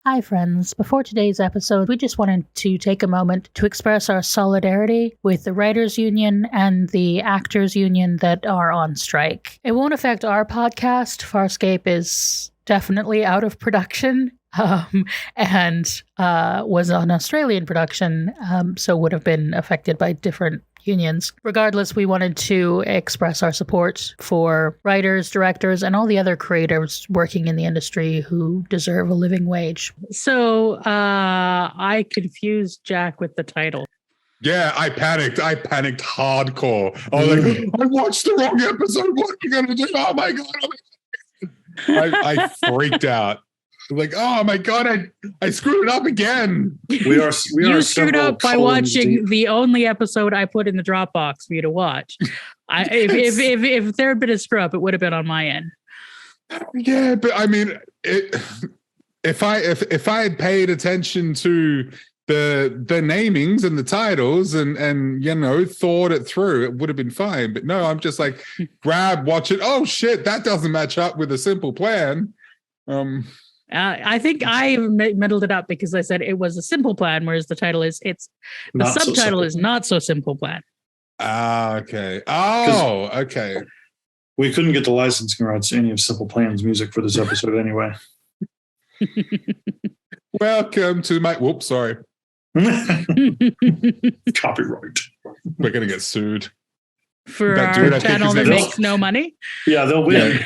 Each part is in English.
Hi, friends. Before today's episode, we just wanted to take a moment to express our solidarity with the Writers' Union and the Actors' Union that are on strike. It won't affect our podcast. Farscape is definitely out of production and was an Australian production, so would have been affected by different unions. Regardless, we wanted to express our support for writers, directors, and all the other creators working in the industry who deserve a living wage. So I confused Jack with the title. Yeah, I panicked hardcore. I was like, I watched the wrong episode. What are you going to do? Oh my God. I freaked out. Like, oh my God, I screwed it up again. You screwed up by watching the only episode I put in the Dropbox for you to watch. If there had been a screw up, it would have been on my end. Yeah, but I mean, if I had paid attention to the namings and the titles and thought it through, it would have been fine. But no, I'm just like, watch it. Oh shit, that doesn't match up with a simple plan. I think I muddled it up because I said it was a simple plan, whereas the title is the subtitle is not so simple plan. Okay. Oh, okay. We couldn't get the licensing rights to any of Simple Plan's music for this episode anyway. Welcome to my. Whoops, sorry. Copyright. We're gonna get sued. For our channel that makes no money? Yeah, they'll win.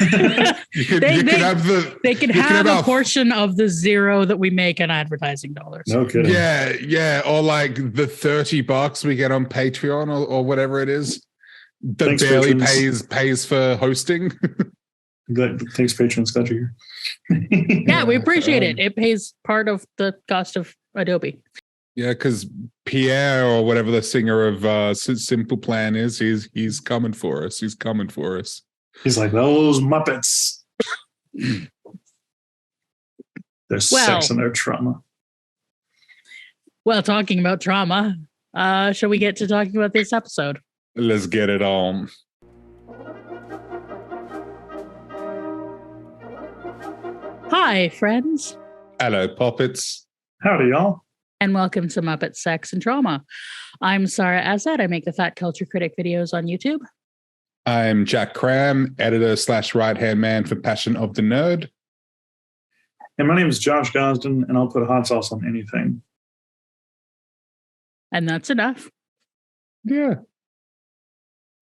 They can have a portion of the zero that we make in advertising dollars. No kidding. Yeah. Or like the $30 we get on Patreon or whatever it is that barely pays for hosting. Thanks, patrons. Glad you're here. Yeah, we appreciate it. It pays part of the cost of Adobe. Yeah, because Pierre or whatever the singer of Simple Plan is, he's coming for us. He's coming for us. He's like, those Muppets. There's sex in their trauma. Well, talking about trauma, shall we get to talking about this episode? Let's get it on. Hi, friends. Hello, puppets. Howdy, y'all. And welcome to Muppet Sex and Trauma. I'm Sara Ezzat. I make the Fat Culture Critic videos on YouTube. I'm Jack Kramme, editor / right-hand man for Passion of the Nerd. And my name is Josh Gosdin, and I'll put hot sauce on anything. And that's enough. Yeah.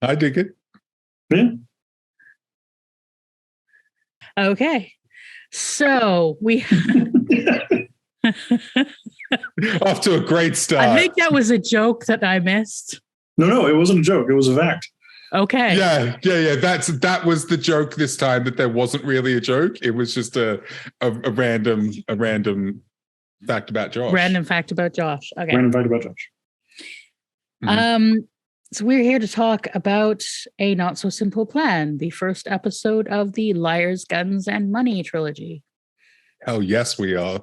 I dig it. Yeah. Okay. So we... Off to a great start. I think that was a joke that I missed. No, it wasn't a joke. It was a fact. Okay. Yeah. That was the joke this time. That there wasn't really a joke. It was just a random fact about Josh. Random fact about Josh. Okay. Random fact about Josh. Mm-hmm. So we're here to talk about A Not So Simple Plan, the first episode of the Liars, Guns, and Money trilogy. Hell yes, we are.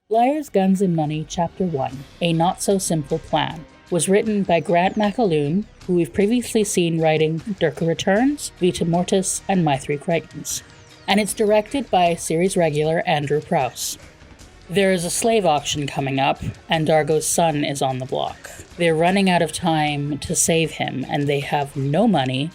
Liars, Guns, and Money, Chapter 1, A Not So Simple Plan, was written by Grant McAloon, who we've previously seen writing Durka Returns, Vita Mortis, and My Three Crichtons. And it's directed by series regular Andrew Prouse. There is a slave auction coming up, and Dargo's son is on the block. They're running out of time to save him, and they have no money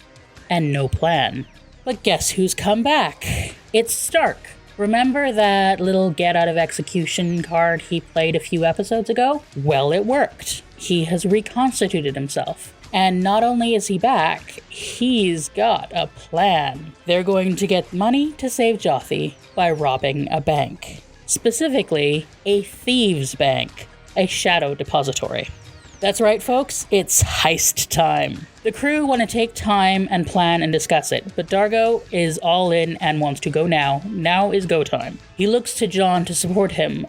and no plan. But guess who's come back? It's Stark. Remember that little get out of execution card he played a few episodes ago? Well, it worked. He has reconstituted himself. And not only is he back, he's got a plan. They're going to get money to save Jothi by robbing a bank. Specifically, a thieves' bank, a shadow depository. That's right, folks, it's heist time. The crew want to take time and plan and discuss it, but Dargo is all in and wants to go now. Now is go time. He looks to John to support him,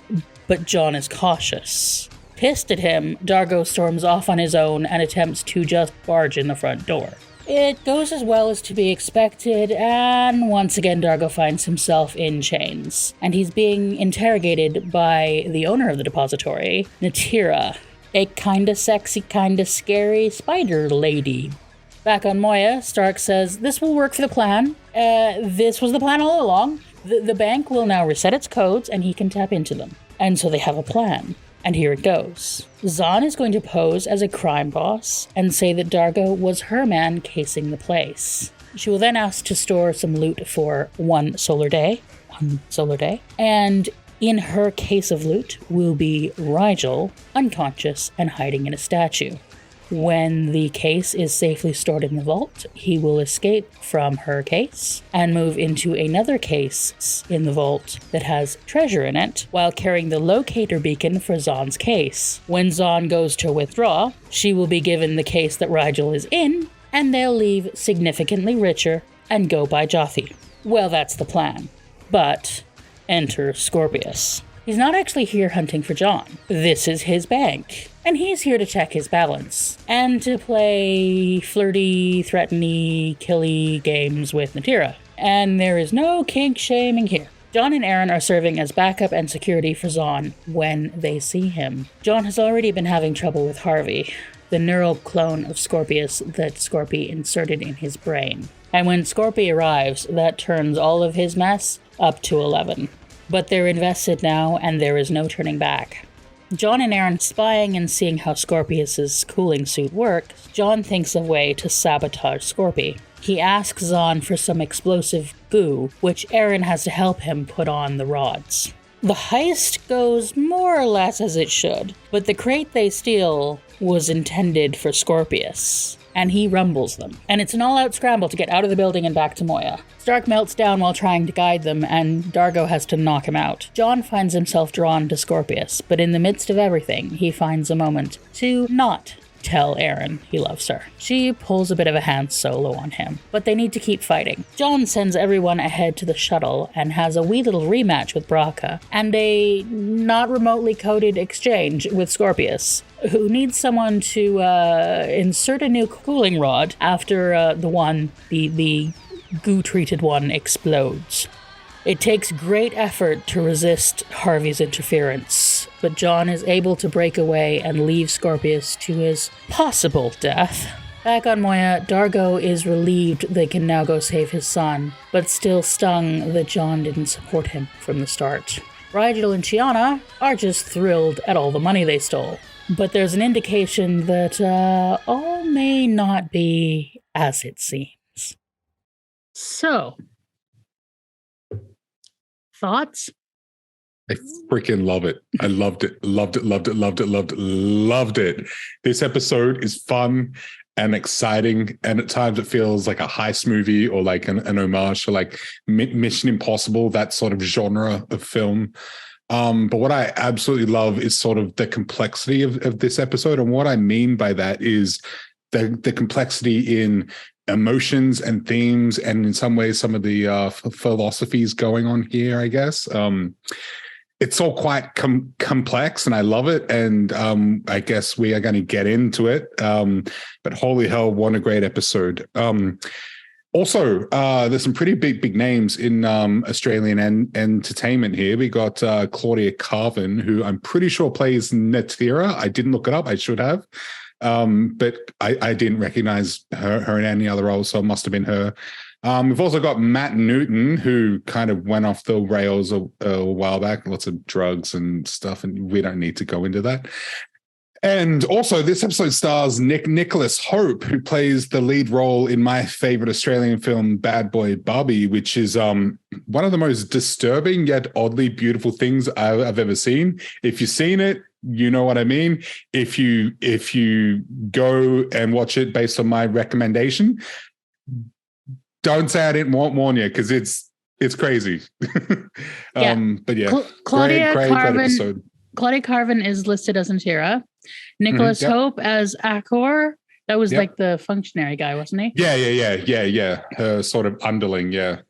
but John is cautious. Pissed at him, Dargo storms off on his own and attempts to just barge in the front door. It goes as well as to be expected, and once again Dargo finds himself in chains. And he's being interrogated by the owner of the depository, Natira, a kinda sexy, kinda scary spider lady. Back on Moya, Stark says, this will work for the plan. This was the plan all along. The bank will now reset its codes and he can tap into them. And so they have a plan. And here it goes. Zahn is going to pose as a crime boss and say that Dargo was her man casing the place. She will then ask to store some loot for one solar day. And in her case of loot will be Rigel, unconscious and hiding in a statue. When the case is safely stored in the vault, he will escape from her case and move into another case in the vault that has treasure in it while carrying the locator beacon for Zahn's case. When Zahn goes to withdraw, she will be given the case that Rigel is in, and they'll leave significantly richer and go by Jothi. Well, that's the plan. But enter Scorpius. He's not actually here hunting for John. This is his bank. And he's here to check his balance. And to play flirty, threaten-y, killy games with Natira. And there is no kink shaming here. John and Aaron are serving as backup and security for Zahn when they see him. John has already been having trouble with Harvey, the neural clone of Scorpius that Scorpi inserted in his brain. And when Scorpi arrives, that turns all of his mess up to 11. But they're invested now, and there is no turning back. John and Aaron spying and seeing how Scorpius's cooling suit works, John thinks of a way to sabotage Scorpi. He asks Zahn for some explosive goo, which Aaron has to help him put on the rods. The heist goes more or less as it should, but the crate they steal was intended for Scorpius, and he rumbles them. And it's an all-out scramble to get out of the building and back to Moya. Stark melts down while trying to guide them, and Dargo has to knock him out. John finds himself drawn to Scorpius, but in the midst of everything, he finds a moment to not tell Aaron he loves her. She pulls a bit of a Han Solo on him, but they need to keep fighting. John sends everyone ahead to the shuttle and has a wee little rematch with Braca, and a not remotely coded exchange with Scorpius, who needs someone to insert a new cooling rod after the goo-treated one explodes. It takes great effort to resist Harvey's interference, but John is able to break away and leave Scorpius to his possible death. Back on Moya, Dargo is relieved they can now go save his son, but still stung that John didn't support him from the start. Rigel and Chiana are just thrilled at all the money they stole, but there's an indication that all may not be as it seems. So, thoughts? I freaking love it. I loved it. Loved it. This episode is fun and exciting, and at times it feels like a heist movie or like an homage to like Mission Impossible, that sort of genre of film. But what I absolutely love is sort of the complexity of this episode. And what I mean by that is the complexity in emotions and themes, and in some ways some of the philosophies going on here, I guess. It's all quite complex, and I love it, and I guess we are going to get into it, but holy hell, what a great episode. Also, there's some pretty big names in Australian entertainment here. We got Claudia Carvin, who I'm pretty sure plays Natira. I didn't look it up, I should have. But I didn't recognize her in any other role, so it must have been her. We've also got Matt Newton, who kind of went off the rails a while back, lots of drugs and stuff, and we don't need to go into that. And also, this episode stars Nicholas Hope, who plays the lead role in my favorite Australian film, Bad Boy Barbie, which is one of the most disturbing yet oddly beautiful things I've ever seen. If you've seen it, you know what I mean. If you go and watch it based on my recommendation, don't say I didn't warn you, because it's crazy. Yeah. But yeah, Claudia great episode. Claudia Carvin is listed as Natira. Nicholas Hope as Akor. That was like the functionary guy, wasn't he? Yeah. Her sort of underling, yeah.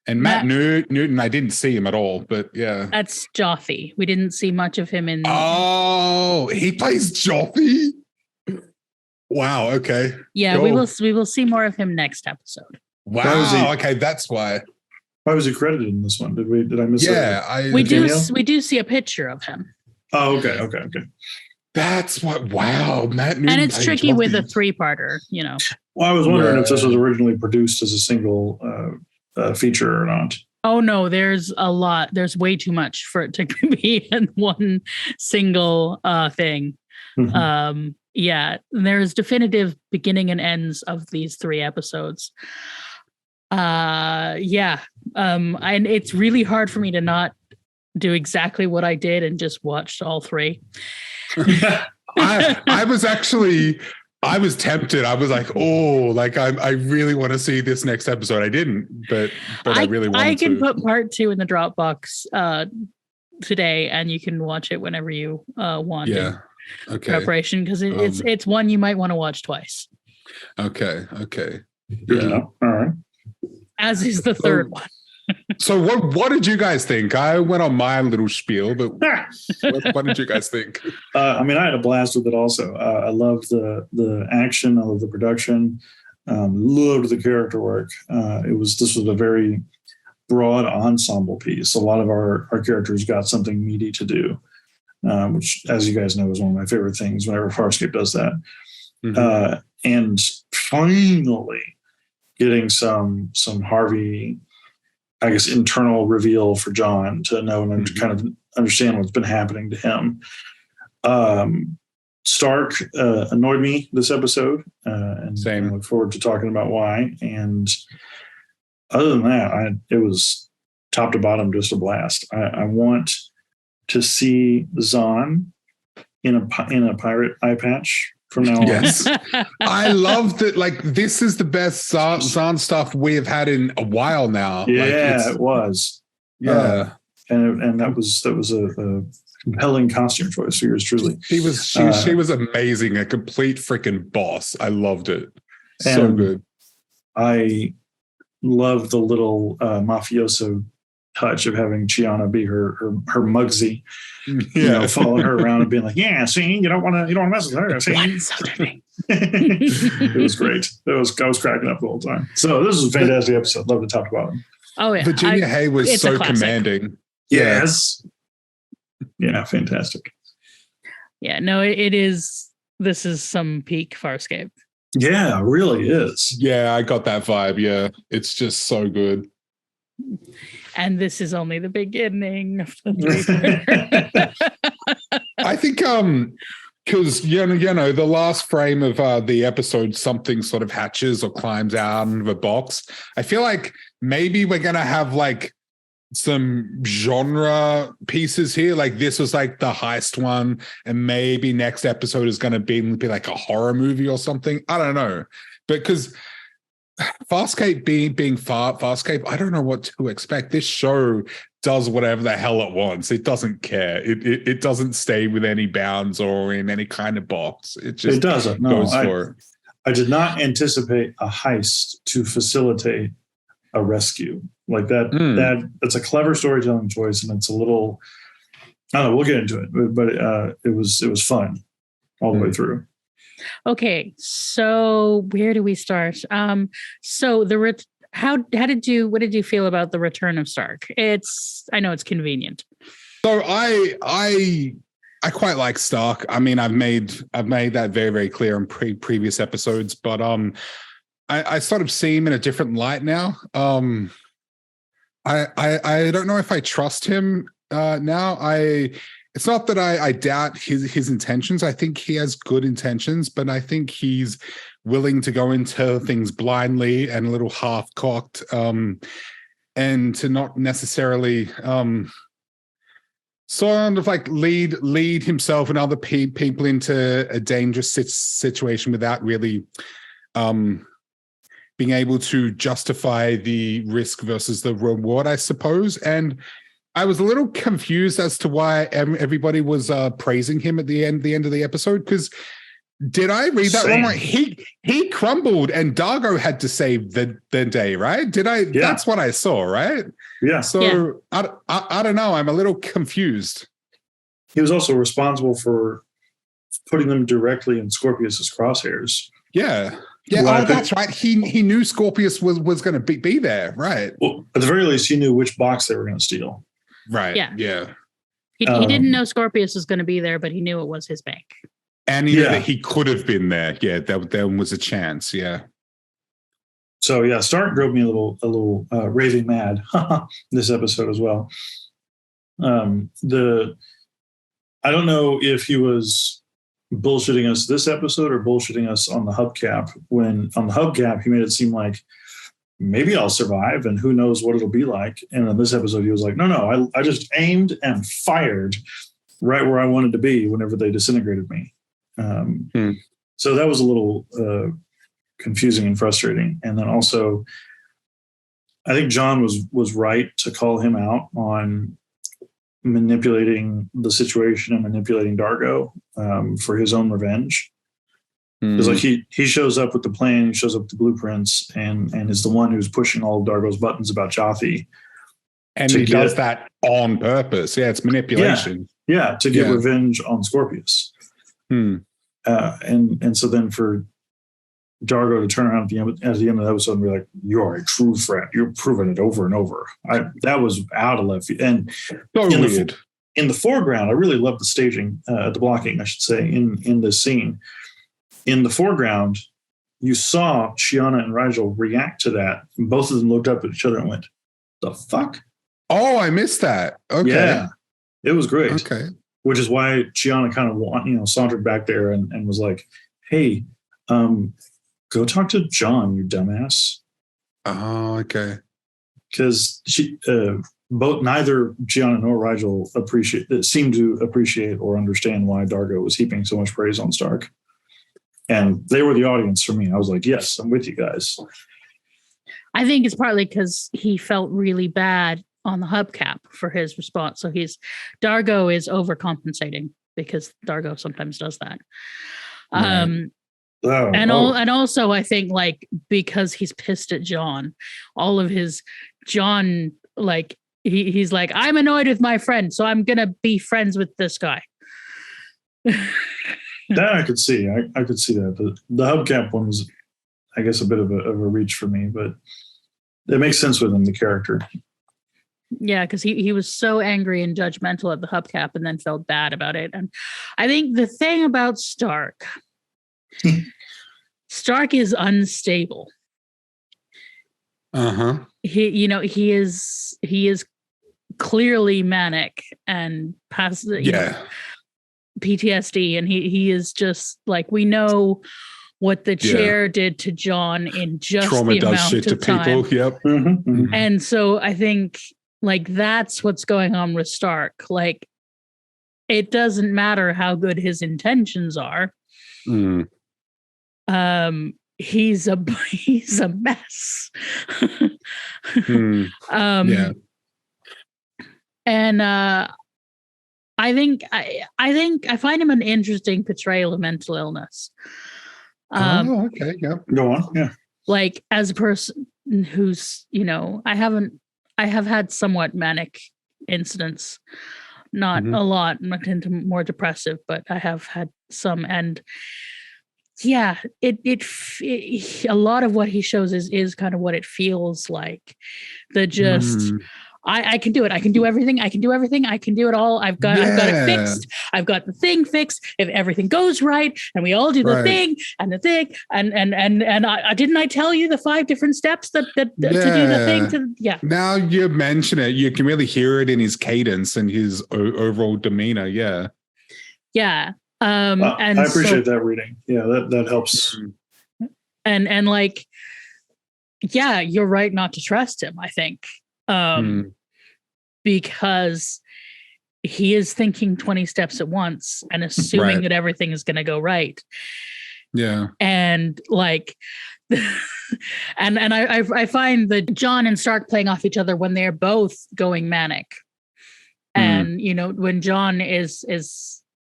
And Matt Newton, I didn't see him at all, but yeah. That's Jothi. We didn't see much of him in... Oh, he plays Jothi? Wow, okay. Yeah, cool. we will see more of him next episode. Wow, okay, that's why. Why was he credited in this one? Did I miss it? Yeah, we do see a picture of him. Oh, okay. That's what. Wow, Matt Newton. And it's tricky with a 3-parter, you know. Well, I was wondering if this was originally produced as a single feature or not. Oh no, there's a lot. There's way too much for it to be in one single thing. Mhm. Yeah, there's definitive beginning and ends of these 3 episodes. Yeah. And it's really hard for me to not do exactly what I did and just watched all 3. I was tempted. I was like, oh, like I really want to see this next episode. I didn't, but I really wanted to. I can put part 2 in the Dropbox today, and you can watch it whenever you want. Yeah. Okay. Preparation, because it's one you might want to watch twice. Okay. Good to know. All right. As is the third one. So what did you guys think? I went on my little spiel, but what did you guys think? I mean, I had a blast with it also. I loved the action. I loved the production. Loved the character work. This was a very broad ensemble piece. A lot of our characters got something meaty to do, which, as you guys know, is one of my favorite things whenever Farscape does that. Mm-hmm. And finally getting some Harvey, I guess, internal reveal for John to know and to kind of understand what's been happening to him. Stark annoyed me this episode, and Same. I look forward to talking about why. And other than that, it was top to bottom just a blast. I want to see Zahn in a pirate eye patch from now on. Yes. I love that. Like, this is the best Zahn stuff we have had in a while now. Yeah, it was. Yeah. And that was a compelling costume choice for yours truly. She was amazing. A complete freaking boss. I loved it. So good. I love the little mafioso touch of having Chiana be her Muggsy, following her around and being like, yeah, see, you don't want to mess with her. See? It was great. I was cracking up the whole time. So this is a fantastic episode. Love the top to bottom. Oh yeah, Virginia Hay was so commanding. Yes. Yeah, fantastic. Yeah, no, it is. This is some peak Farscape. Yeah, it really is. Yeah, I got that vibe. Yeah, it's just so good. And this is only the beginning of the I think because the last frame of the episode, something sort of hatches or climbs out of a box. I feel like maybe we're gonna have like some genre pieces here. Like this was like the heist one, and maybe next episode is gonna be like a horror movie or something. I don't know, but because Farscape being Farscape, I don't know what to expect. This show does whatever the hell it wants. It doesn't care. It doesn't stay with any bounds or in any kind of box. It doesn't. Goes for it. I did not anticipate a heist to facilitate a rescue like that. That's a clever storytelling choice, and it's a little. I don't know. We'll get into it, but it was fun all the way through. Okay, so where do we start? So what did you feel about the return of Stark? I know it's convenient. So I quite like Stark. I mean, I've made that very, very clear in previous episodes, but I sort of see him in a different light now. I don't know if I trust him now. It's not that I doubt his intentions. I think he has good intentions, but I think he's willing to go into things blindly and a little half-cocked, and to not necessarily sort of like lead himself and other people into a dangerous situation without really being able to justify the risk versus the reward, I suppose. And I was a little confused as to why everybody was praising him at the end of the episode, because did I read that wrong? Like he crumbled and Dargo had to save the day, right? Did I? Yeah. That's what I saw, right? Yeah. So yeah. I don't know. I'm a little confused. He was also responsible for putting them directly in Scorpius's crosshairs. Yeah. Yeah, well, that's right. He knew Scorpius was going to be there, right? Well, at the very least, he knew which box they were going to steal. Right. Yeah. He didn't know Scorpius was going to be there, but he knew it was his bank. And he knew that he could have been there. Yeah, there was a chance. Yeah. So yeah, Stark drove me a little raving mad this episode as well. I don't know if he was bullshitting us this episode or bullshitting us on the hubcap. When on the hubcap, he made it seem like maybe I'll survive and who knows what it'll be like. And in this episode, he was like, no, I just aimed and fired right where I wanted to be whenever they disintegrated me. So that was a little confusing and frustrating. And then also, I think John was right to call him out on manipulating the situation and manipulating Dargo for his own revenge. Because like he shows up with the plan, he shows up with the blueprints, and is the one who's pushing all of Dargo's buttons about Jotham. And he does that on purpose. Yeah, it's manipulation. Yeah, to get revenge on Scorpius. And so then for Dargo to turn around at the end of the episode and be like, "You are a true friend. You've proven it over and over." That was out of left field. And so weird. In the foreground, I really love the staging, the blocking, I should say, in this scene. In the foreground, you saw Shiana and Rigel react to that. And both of them looked up at each other and went, "The fuck?" Oh, I missed that. Okay. Yeah, it was great. Okay. Which is why Shiana kind of sauntered back there and was like, "Hey, go talk to John, you dumbass." Oh, okay. Because neither Gianna nor Rigel seemed to appreciate or understand why Dargo was heaping so much praise on Stark. And they were the audience for me. I was like, yes, I'm with you guys. I think it's partly because he felt really bad on the hubcap for his response. So Dargo is overcompensating because Dargo sometimes does that. Right. And also I think like because he's pissed at John, all of his John, like he's like, "I'm annoyed with my friend, so I'm gonna be friends with this guy." That I could see. I could see that. The hubcap one was, I guess, a bit of a reach for me, but it makes sense with him, the character. Yeah, because he was so angry and judgmental at the hubcap and then felt bad about it. And I think the thing about Stark is unstable. He is clearly manic and past PTSD, and he is just like, we know what the chair did to John in just trauma the does amount shit of to time. people. Yep. And so I think like that's what's going on with Stark. Like it doesn't matter how good his intentions are. He's a mess. And I think I find him an interesting portrayal of mental illness. Okay, yeah. Go on, yeah. Like as a person who's, I have had somewhat manic incidents, not a lot, not into more depressive, but I have had some, and yeah, it a lot of what he shows is kind of what it feels like. The just I can do it. I can do everything. I can do everything. I can do it all. I've got it fixed. I've got the thing fixed. If everything goes right, and we all do the thing and the thing, and I didn't I tell you the 5 different steps to do the thing? Now you mention it, you can really hear it in his cadence and his overall demeanor. Yeah. Yeah. And I appreciate that reading. Yeah, that helps. And like, yeah, you're right not to trust him, I think. Because he is thinking 20 steps at once and assuming that everything is going to go right. Yeah. And like, and I find that John and Stark playing off each other when they're both going manic. And, when John is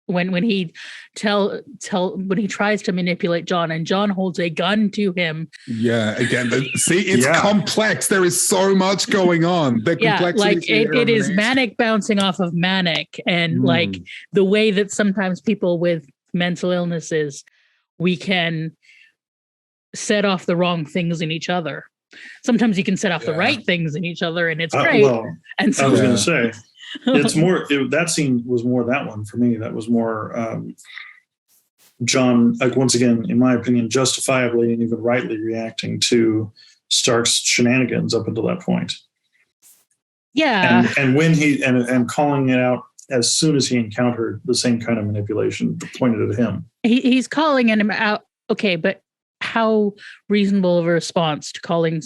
when he when he tries to manipulate John and John holds a gun to him. Yeah, again, it's complex. There is so much going on. The complexity, like it is manic bouncing off of manic, and like the way that sometimes people with mental illnesses, we can set off the wrong things in each other. Sometimes you can set off the right things in each other, and it's great. And so I was going to say. It's more that scene was more that one for me. That was more John, like once again, in my opinion, justifiably and even rightly reacting to Stark's shenanigans up until that point. Yeah. And when and calling it out as soon as he encountered the same kind of manipulation pointed at him. He's calling him out. Okay, but how reasonable of a response to calling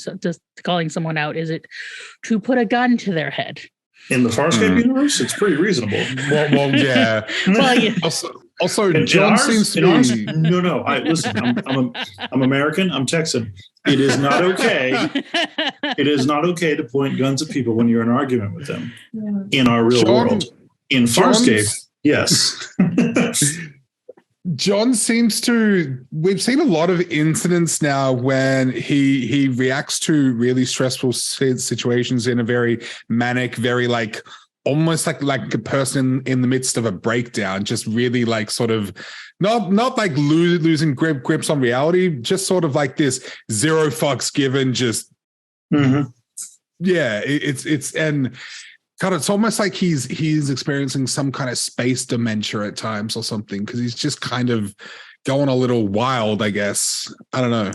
someone out is it to put a gun to their head? In the Farscape universe, it's pretty reasonable. Well, yeah. Well, yeah. Also, In John ours- seems to in ours- be. No. Listen. I'm American. I'm Texan. It is not okay. It is not okay to point guns at people when you're in an argument with them in our real world. In Farscape, yes. John seems to. We've seen a lot of incidents now when he reacts to really stressful situations in a very manic, very like almost like a person in the midst of a breakdown, just really like sort of not like losing grips on reality, just sort of like this zero fucks given, just yeah. It's and. God, it's almost like he's experiencing some kind of space dementia at times or something, because he's just kind of going a little wild, I guess. I don't know.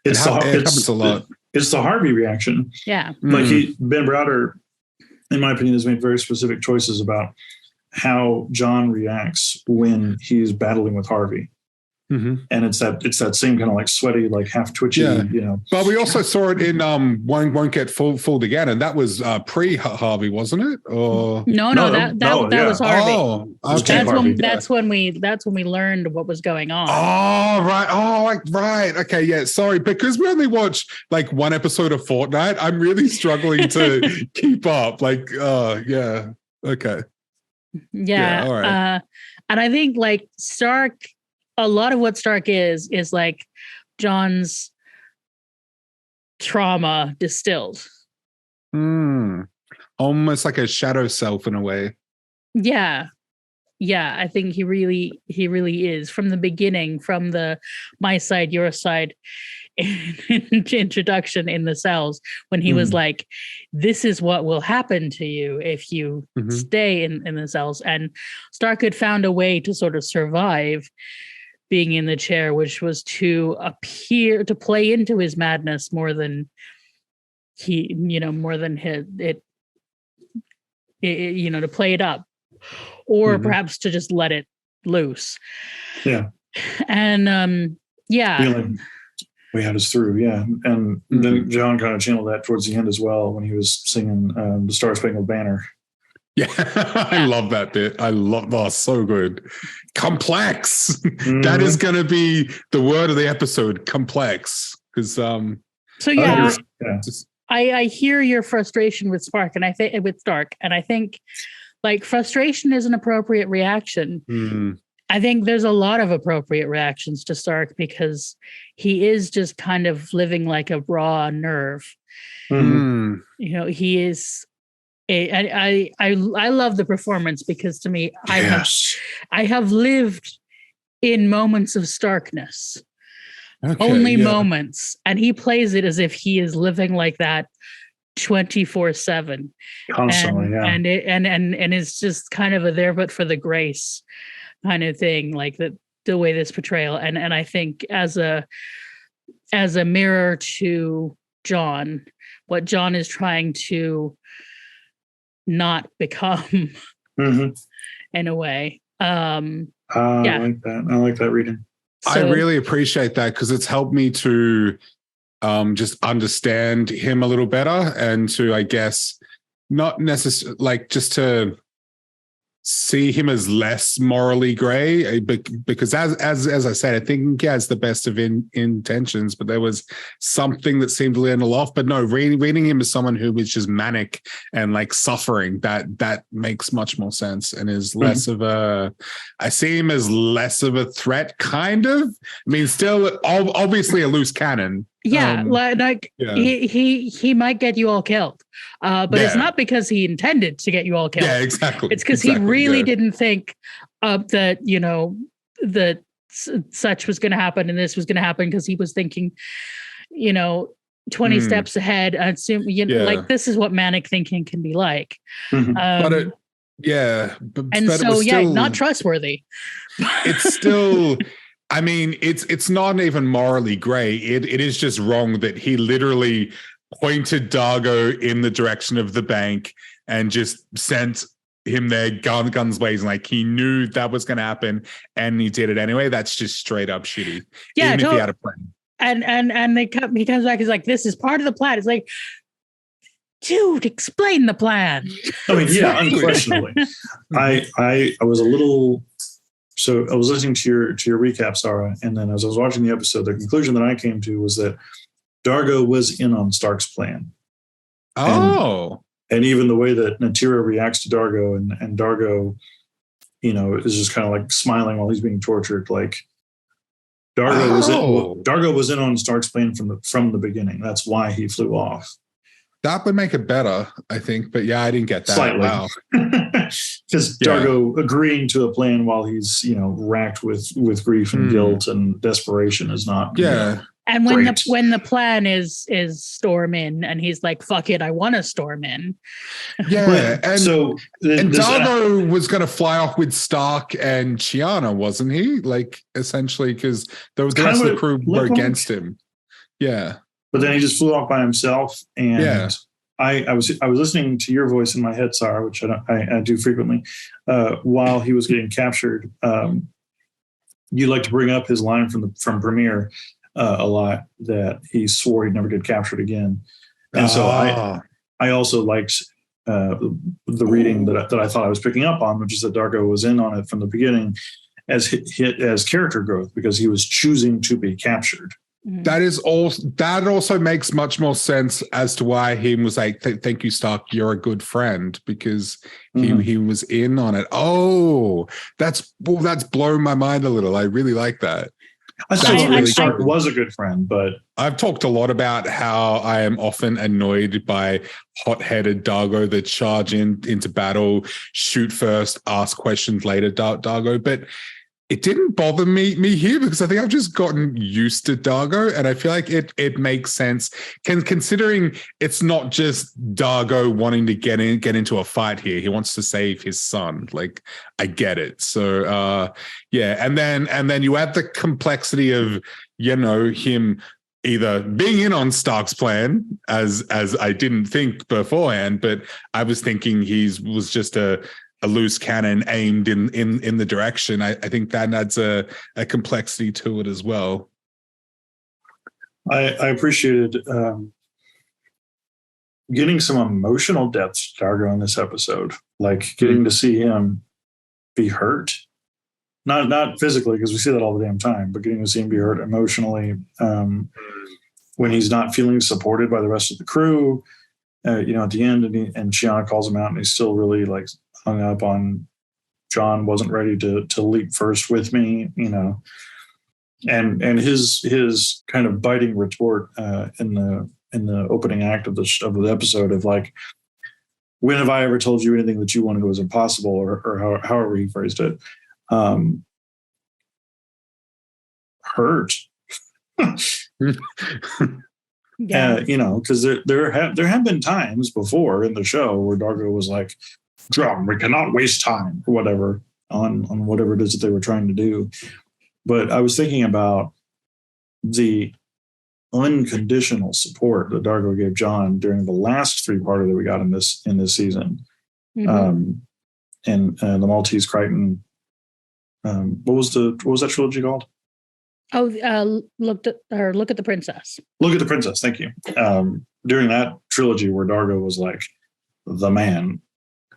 It happens a lot. It's the Harvey reaction. Yeah. Like Ben Browder, in my opinion, has made very specific choices about how John reacts when he's battling with Harvey. And it's that same kind of like sweaty, like half twitchy, you know. But we also saw it in Won't Get Fooled Again, and that was pre-Harvey, wasn't it? Or No, that was Harvey. Oh, okay. That's when we learned what was going on. Oh, right. Oh, right. Okay, yeah. Sorry, because we only watched like one episode of Fortnite, I'm really struggling to keep up. Like, yeah. Okay. Yeah. All right. And I think like Stark. A lot of what Stark is like John's trauma distilled. Almost like a shadow self in a way. Yeah. I think he really is from the beginning, from the my side, your side introduction in the cells, when he was like, this is what will happen to you if you stay in the cells. And Stark had found a way to sort of survive being in the chair, which was to play into his madness more than to play it up, or perhaps to just let it loose. Yeah. And feeling we had us through. Yeah. And then John kind of channeled that towards the end as well, when he was singing the Star Spangled Banner. Yeah, I love that bit. So good. Complex. That is going to be the word of the episode, complex. Because I hear your frustration with Stark, and I think like frustration is an appropriate reaction. I think there's a lot of appropriate reactions to Stark, because he is just kind of living like a raw nerve. You know, he is. I love the performance, because to me, I have lived in moments of Starkness, moments, and he plays it as if he is living like that 24/7, constantly, and it's just kind of a there but for the grace kind of thing, like the way this portrayal, and I think as a mirror to John, what John is trying to not become in a way. I like that. I like that reading. I really appreciate that, because it's helped me to just understand him a little better, and to, I guess, not necessarily like just to see him as less morally gray, because as I said, I think he has the best of intentions, but there was something that seemed a little off. But no, reading him as someone who was just manic and like suffering, that makes much more sense, and is less of I see him as less of a threat, kind of. I mean, still obviously a loose cannon. Yeah, he might get you all killed, but it's not because he intended to get you all killed. Yeah, exactly. It's because he really didn't think that that such was going to happen and this was going to happen, because he was thinking, 20 steps ahead. I assume like this is what manic thinking can be like. But not trustworthy. It's still. I mean, it's not even morally gray. It is just wrong that he literally pointed Dargo in the direction of the bank and just sent him there guns blazing. Like, he knew that was going to happen and he did it anyway. That's just straight up shitty. Yeah, even if he had a plan. And he comes back, he's like, this is part of the plan. It's like, dude, explain the plan. I mean, yeah, unquestionably. I was a little. So I was listening to your recap, Sara, and then as I was watching the episode, the conclusion that I came to was that Dargo was in on Stark's plan. Oh. And even the way that Natira reacts to Dargo and Dargo, is just kind of like smiling while he's being tortured. Like Dargo was in on Stark's plan from the beginning. That's why he flew off. That would make it better, I think. But yeah, I didn't get that. Slightly. Wow. Because Dargo agreeing to a plan while he's, racked with grief and guilt and desperation is not. Yeah. And when the plan is storm in, and he's like, "Fuck it, I want to storm in." Yeah, and Dargo was going to fly off with Stark and Chiana, wasn't he? Like, essentially, because the rest of the crew were against him. Yeah, but then he just flew off by himself. And I was listening to your voice in my head, Sara, which I do frequently, while he was getting captured. You like to bring up his line from Premiere. A lot, that he swore he'd never get captured again, and so I also liked the reading that I thought I was picking up on, which is that Dargo was in on it from the beginning as character growth because he was choosing to be captured. That also makes much more sense as to why he was like, "Thank you, Stark. You're a good friend," because he was in on it. Oh, that's blown my mind a little. I really like that. I still think Stark was a good friend, but I've talked a lot about how I am often annoyed by hot-headed Dargo that charge into battle, shoot first, ask questions later, Dargo. But it didn't bother me here because I think I've just gotten used to Dargo, and I feel like it makes sense. Considering it's not just Dargo wanting to get into a fight here, he wants to save his son. Like, I get it. So and then you add the complexity of him either being in on Stark's plan, as I didn't think beforehand, but I was thinking he was just a loose cannon aimed in the direction. I think that adds a complexity to it as well. I appreciated getting some emotional depth to Dargo in this episode, like getting to see him be hurt, not physically, because we see that all the damn time, but getting to see him be hurt emotionally when he's not feeling supported by the rest of the crew. At the end, and Chiana calls him out, and he's still really like hung up on John wasn't ready to leap first with me, and his kind of biting retort in the opening act of the episode of like, when have I ever told you anything that you wanted was impossible, or however he phrased it, hurt. Yeah, because there have been times before in the show where Dargo was like, "John, we cannot waste time," or whatever on whatever it is that they were trying to do. But I was thinking about the unconditional support that Dargo gave John during the last three-parter that we got in this season, and the Maltese Crichton. What was that trilogy called? Oh, Look at the Princess. Look at the Princess. Thank you. During that trilogy, where Dargo was like the man,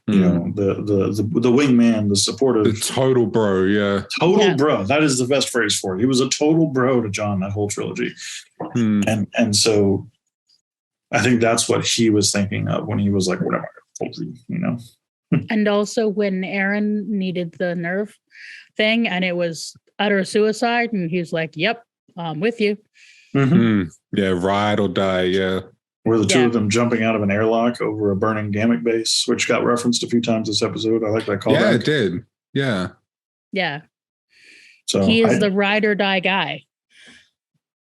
the wingman, the supportive, the total bro, bro. That is the best phrase for it. He was a total bro to John that whole trilogy, and so I think that's what he was thinking of when he was like, "What am I told you?" And also when Aaron needed the nerve thing, and it was utter suicide, and he's like, "Yep, I'm with you." Yeah, ride or die. Yeah. Were the two of them jumping out of an airlock over a burning Gamut base, which got referenced a few times this episode. I like that callback. Yeah, it did. Yeah. Yeah. So he is the ride or die guy.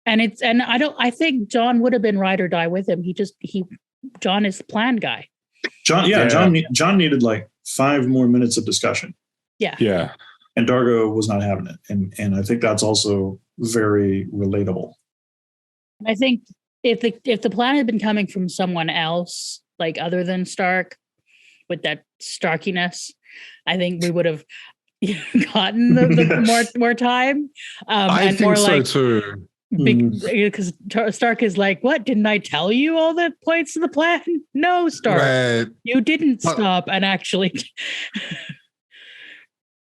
And I think John would have been ride or die with him. John is the plan guy. John needed like 5 more minutes of discussion. Yeah. Yeah. And Dargo was not having it. And I think that's also very relatable. I think if the plan had been coming from someone else, like other than Stark, with that Starkiness, I think we would have gotten the more time. I and think more so like, too. because Stark is like, what? Didn't I tell you all the points of the plan? No, Stark, Right. you didn't stop and actually.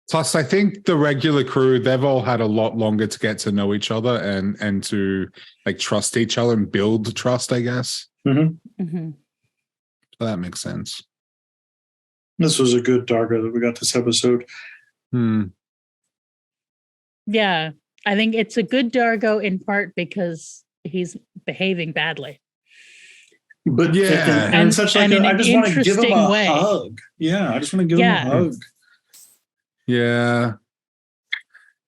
Plus, I think the regular crew, they've all had a lot longer to get to know each other and to like trust each other and build trust, I guess. Mm-hmm. So that makes sense. This was a good Dargo that we got this episode. Yeah, I think it's a good Dargo in part because he's behaving badly. But yeah, and such like and I just want to give him a way. hug. Yeah, I just want to give him a hug. Yeah.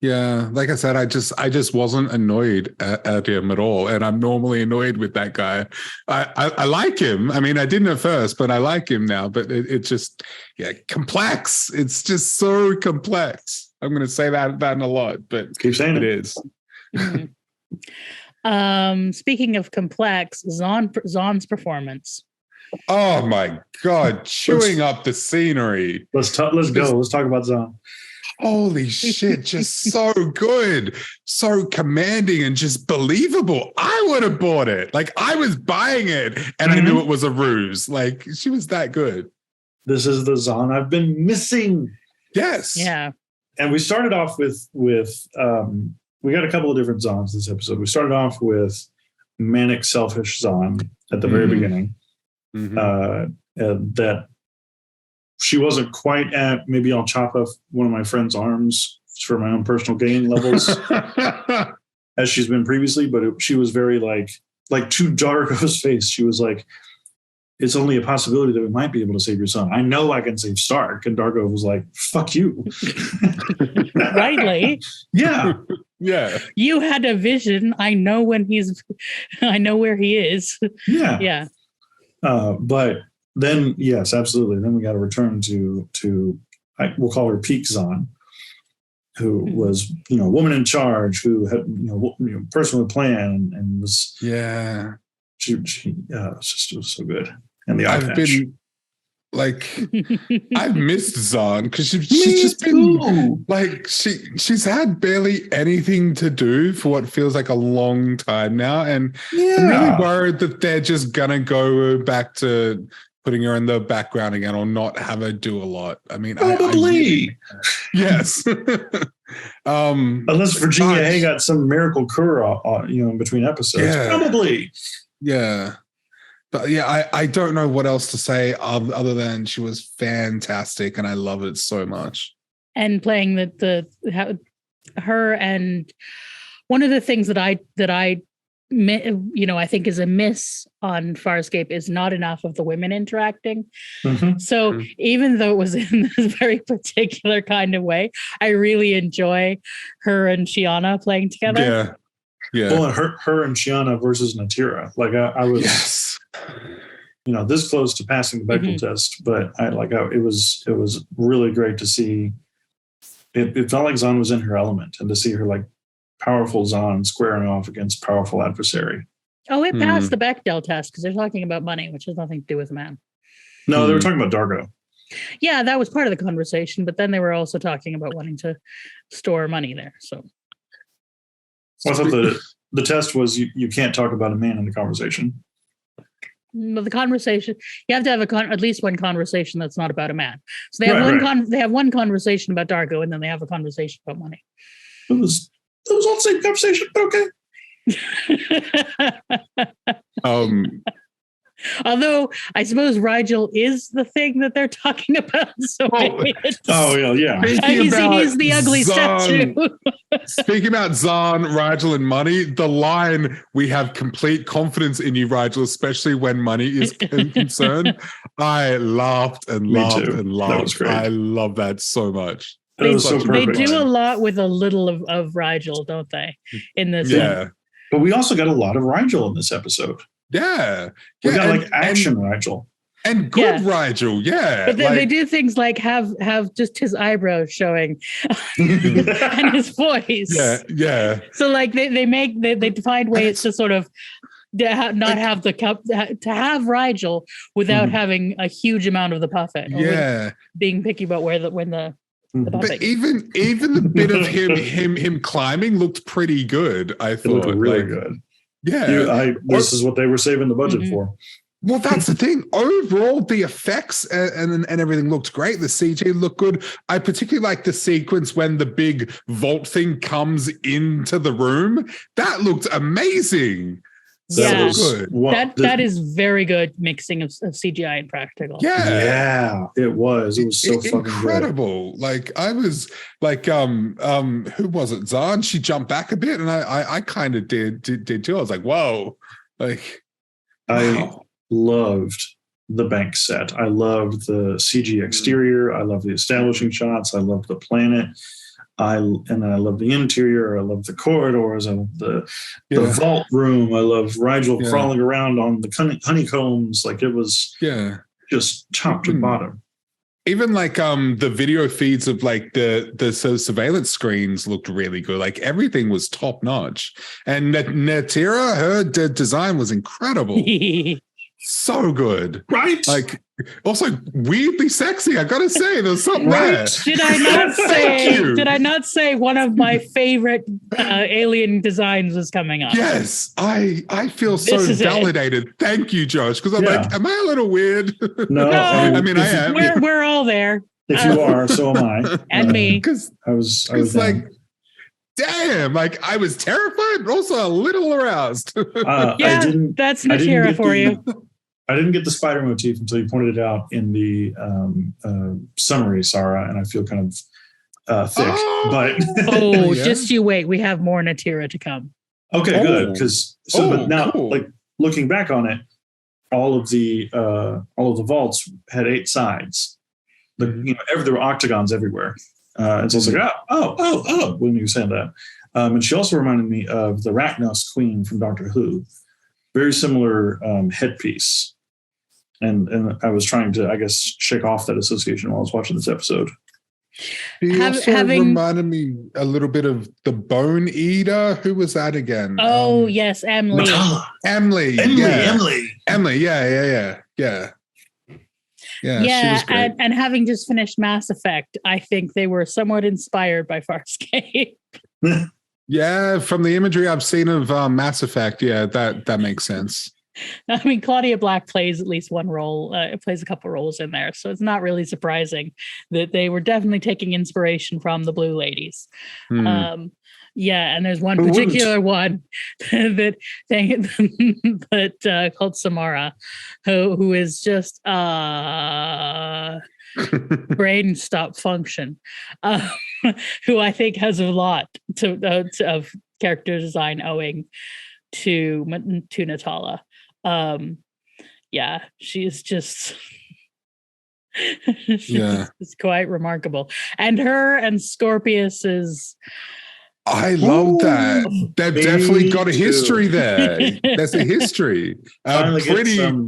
Like I said, I just wasn't annoyed at him at all, and I'm normally annoyed with that guy. I like him. I mean, I didn't at first, but I like him now. But it just complex. It's just so complex. I'm going to say that a lot, but keep saying it is. Mm-hmm. Speaking of complex, Zahn's performance. Oh my God, chewing up the scenery. Let's go. Let's talk about Zahn. Holy shit, just so good, so commanding and just believable. I would have bought it. Like, I was buying it and I knew it was a ruse. Like, she was that good. This is the Zahn I've been missing. Yes. Yeah. And we started off with we got a couple of different Zahns this episode. We started off with manic, selfish Zahn at the very beginning. That she wasn't quite at, maybe I'll chop off one of my friend's arms for my own personal gain levels as she's been previously, but she was very like to Dargo's face. She was like, it's only a possibility that we might be able to save your son. I know I can save Stark. And Dargo was like, fuck you. Rightly. Yeah. Yeah. You had a vision. I know where he is. Yeah. Yeah. But then, yes, absolutely. Then we got to return to we'll call her Peak Zahn, who was, woman in charge, who had, person with plan and was, she it was so good. And the eye patch. I've missed Zahn because she's just been like, she's had barely anything to do for what feels like a long time now. And I'm really worried that they're just going to go back to putting her in the background again or not have her do a lot. I mean, probably. Yes. Unless Virginia Hay got some miracle cure, in between episodes. Yeah. Probably. Yeah. But I don't know what else to say other than she was fantastic and I love it so much. And playing her, and one of the things that I think is a miss on Farscape is not enough of the women interacting. So even though it was in this very particular kind of way, I really enjoy her and Shiana playing together. Yeah. Well, and her and Shiana versus Natira. Like I was, this close to passing the Bechdel test, but it was really great to see. It felt like Zahn was in her element, and to see her like powerful Zahn squaring off against powerful adversary. Oh, it passed the Bechdel test because they're talking about money, which has nothing to do with man. No, they were talking about Dargo. Yeah, that was part of the conversation, but then they were also talking about wanting to store money there. So. Well, I thought the test was you can't talk about a man in the conversation. Well, the conversation, you have to have at least one conversation that's not about a man. So they have they have one conversation about Dargo, and then they have a conversation about money. It was all the same conversation, but okay. Although I suppose Rigel is the thing that they're talking about. So yeah. He's the ugly statue. Speaking about Zahn, Rigel, and money, the line, "We have complete confidence in you, Rigel, especially when money is concerned." I laughed and laughed and laughed. That was great. I love that so much. They do a lot with a little of Rigel, don't they? In this, but we also got a lot of Rigel in this episode. Yeah. We got action Rigel. And good Rigel, yeah. But then they do things like have just his eyebrows showing and his voice. Yeah. So like they find ways to sort of not have the cup to have Rigel without having a huge amount of the puppet. Or being picky about when the puppet. But even the bit of him climbing looked pretty good. I thought it looked really good. Yeah, this is what they were saving the budget for. Well, that's the thing. Overall, the effects and everything looked great. The CG looked good. I particularly like the sequence when the big vault thing comes into the room. That looked amazing. So good. That is very good mixing of CGI and practical. Yeah, it was. It was so fucking incredible. Good. Like I was like, who was it? Zahn. She jumped back a bit, and I kind of did too. I was like, whoa, like I loved the bank set. I loved the CG exterior. I loved the establishing shots. I loved the planet. I love the interior. I love the corridors. I love the vault room. I love Rigel crawling around on the honeycombs. Like it was just top to bottom. Even like the video feeds of like the surveillance screens looked really good. Like everything was top notch. And Natira, her design was incredible. So good, right? Like also weirdly sexy. I gotta say, there's something there. Did I not say one of my favorite alien designs was coming up? Yes, I feel so validated. Thank you, Josh, because I'm like, am I a little weird? No, I mean I am. We're all there. If you are, so am I, and me. Because I was like. Damn, like I was terrified, but also a little aroused. That's Natira for you. I didn't get the spider motif until you pointed it out in the summary, Sara, and I feel kind of thick. But just you wait. We have more Natira to come. Okay, good. But now, like looking back on it, all of the vaults had 8 sides. There were octagons everywhere. And so it's like, oh, when you said that. And she also reminded me of the Rachnos Queen from Doctor Who. Very similar headpiece. And I was trying to, I guess, shake off that association while I was watching this episode. He also reminded me a little bit of the Bone Eater. Who was that again? Oh, yes, Emily. Emily. Yeah. Yeah, and having just finished Mass Effect, I think they were somewhat inspired by Farscape. Yeah, from the imagery I've seen of Mass Effect, that makes sense. I mean, Claudia Black plays at least one role, plays a couple roles in there, so it's not really surprising that they were definitely taking inspiration from the Blue Ladies. And there's one particular one that called Samara, who is just brain stop function, who I think has a lot of character design owing to Natala. She's just it's quite remarkable, and her and Scorpius is. I love that. They've definitely got a history there. There's a history. Pretty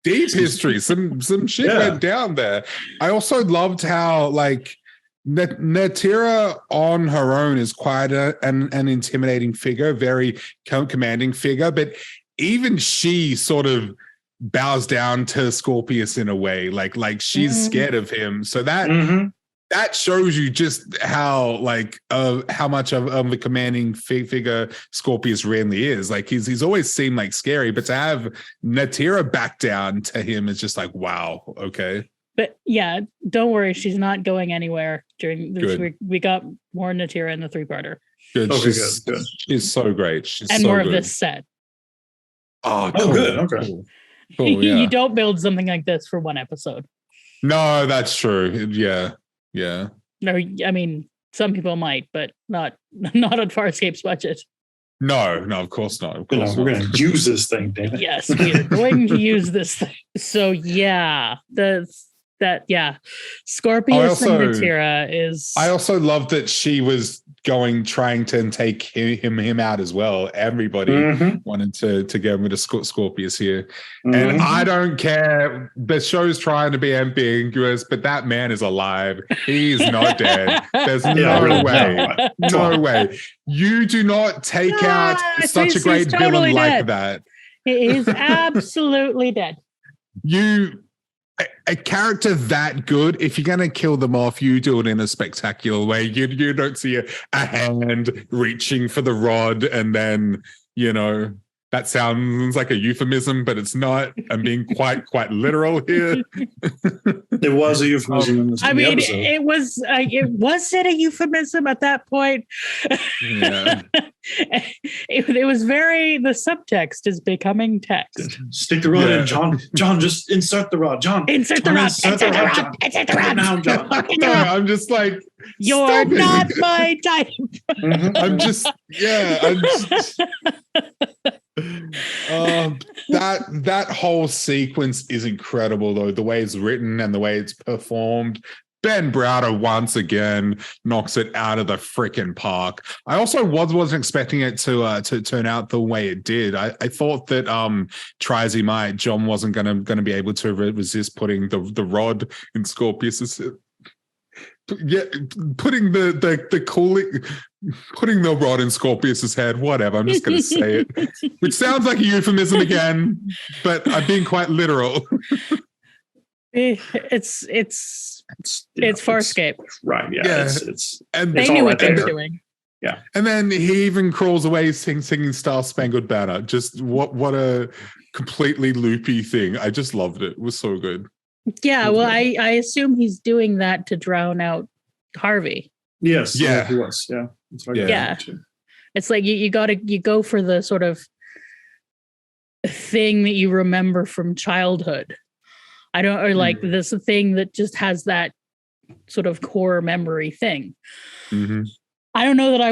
deep history. Some shit went down there. I also loved how like Natira on her own is quite an intimidating figure, very commanding figure, but even she sort of bows down to Scorpius in a way, like she's scared of him. So that shows you just how much of the commanding figure Scorpius really is. Like he's always seemed like scary, but to have Natira back down to him is just like, wow, okay. But yeah, don't worry, she's not going anywhere during this week. We got more Natira in the 3-parter. Good. Okay, good. She's so great. She's and so more good. of this set. Oh, cool. Good. Okay. Cool, yeah. You don't build something like this for one episode. No, that's true. Yeah. No, I mean, some people might, but not on Farscape's budget. No, of course not. We're going to use this thing, damn it. Yes, we are going to use this thing. So yeah, the Scorpius and Natira is. I also love that she was trying to take him out as well. Everybody wanted to get rid of Scorpius here. And I don't care. The show's trying to be ambiguous, but that man is alive. He's not dead. There's no way. No way. You do not take out such a great villain like that. He is absolutely dead. A character that good, if you're going to kill them off, you do it in a spectacular way. You don't see a hand reaching for the rod and then, that sounds like a euphemism, but it's not. I'm being quite literal here. It was a euphemism in this episode. It was it a euphemism at that point? Yeah. It was very, the subtext is becoming text. Stick the rod in, John. John, just insert the rod. John, insert the rod. Insert the rod. Insert the rod now, John. No, I'm just like, you're not my type. I'm just. That whole sequence is incredible, though. The way it's written and the way it's performed. Ben Browder once again knocks it out of the freaking park. I also wasn't expecting it to turn out the way it did. I thought that John wasn't gonna be able to resist putting the rod in Scorpius's. Yeah, putting putting the rod in Scorpius's head. Whatever. I'm just gonna say it, which sounds like a euphemism again, but I'm being quite literal. It's Farscape, right? Yeah. And they knew what they were doing. Yeah, and then he even crawls away singing Star Spangled Banner. Just what a completely loopy thing. I just loved it. It was so good. Yeah, well, I assume he's doing that to drown out Harvey. Yes. Yeah. He was. Yeah. That's right. Yeah. It's like you go for the sort of thing that you remember from childhood. This thing that just has that sort of core memory thing. Mm-hmm. I don't know that I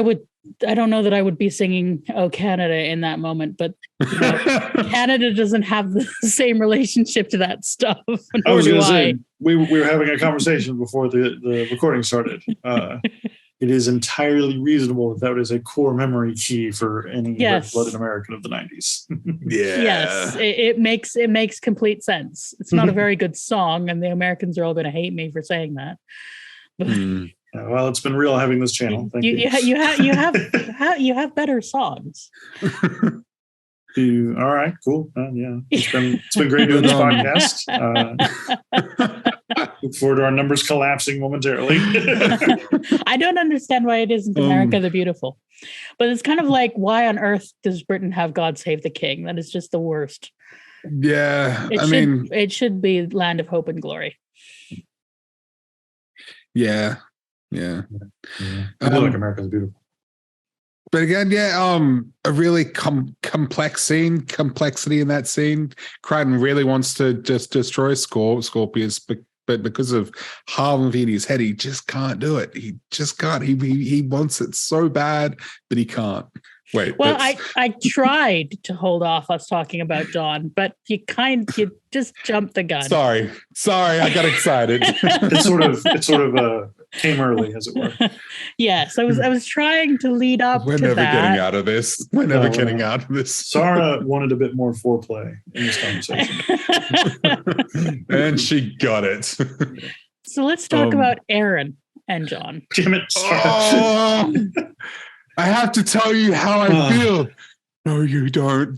would be singing "Oh Canada" in that moment, but Canada doesn't have the same relationship to that stuff. I was going to say we were having a conversation before the recording started. It is entirely reasonable that is a core memory key for any red-blooded American of the 90s. Yeah. Yes, it makes complete sense. It's not a very good song, and the Americans are all going to hate me for saying that. Well, it's been real having this channel. Thank you. You have better songs. All right, cool. It's been great doing this podcast. Look forward to our numbers collapsing momentarily. I don't understand why it isn't America the Beautiful, but it's kind of like, why on earth does Britain have God Save the King? That is just the worst. Yeah, it should be Land of Hope and Glory. Yeah. I feel like America's beautiful. But again, a really complex scene, complexity in that scene. Crichton really wants to just destroy Scorpius, but because of Harvey in his head, he just can't do it. He just can't. He wants it so bad, but he can't. Wait. Well, I tried to hold off us talking about John, but you just jumped the gun. Sorry, I got excited. It sort of came early, as it were. Yes, I was trying to lead up. We're never getting out of this. We're never getting out of this. Sara wanted a bit more foreplay in this conversation, and she got it. So let's talk about Aaron and John. Damn it, Sara. I have to tell you how I feel. No, you don't.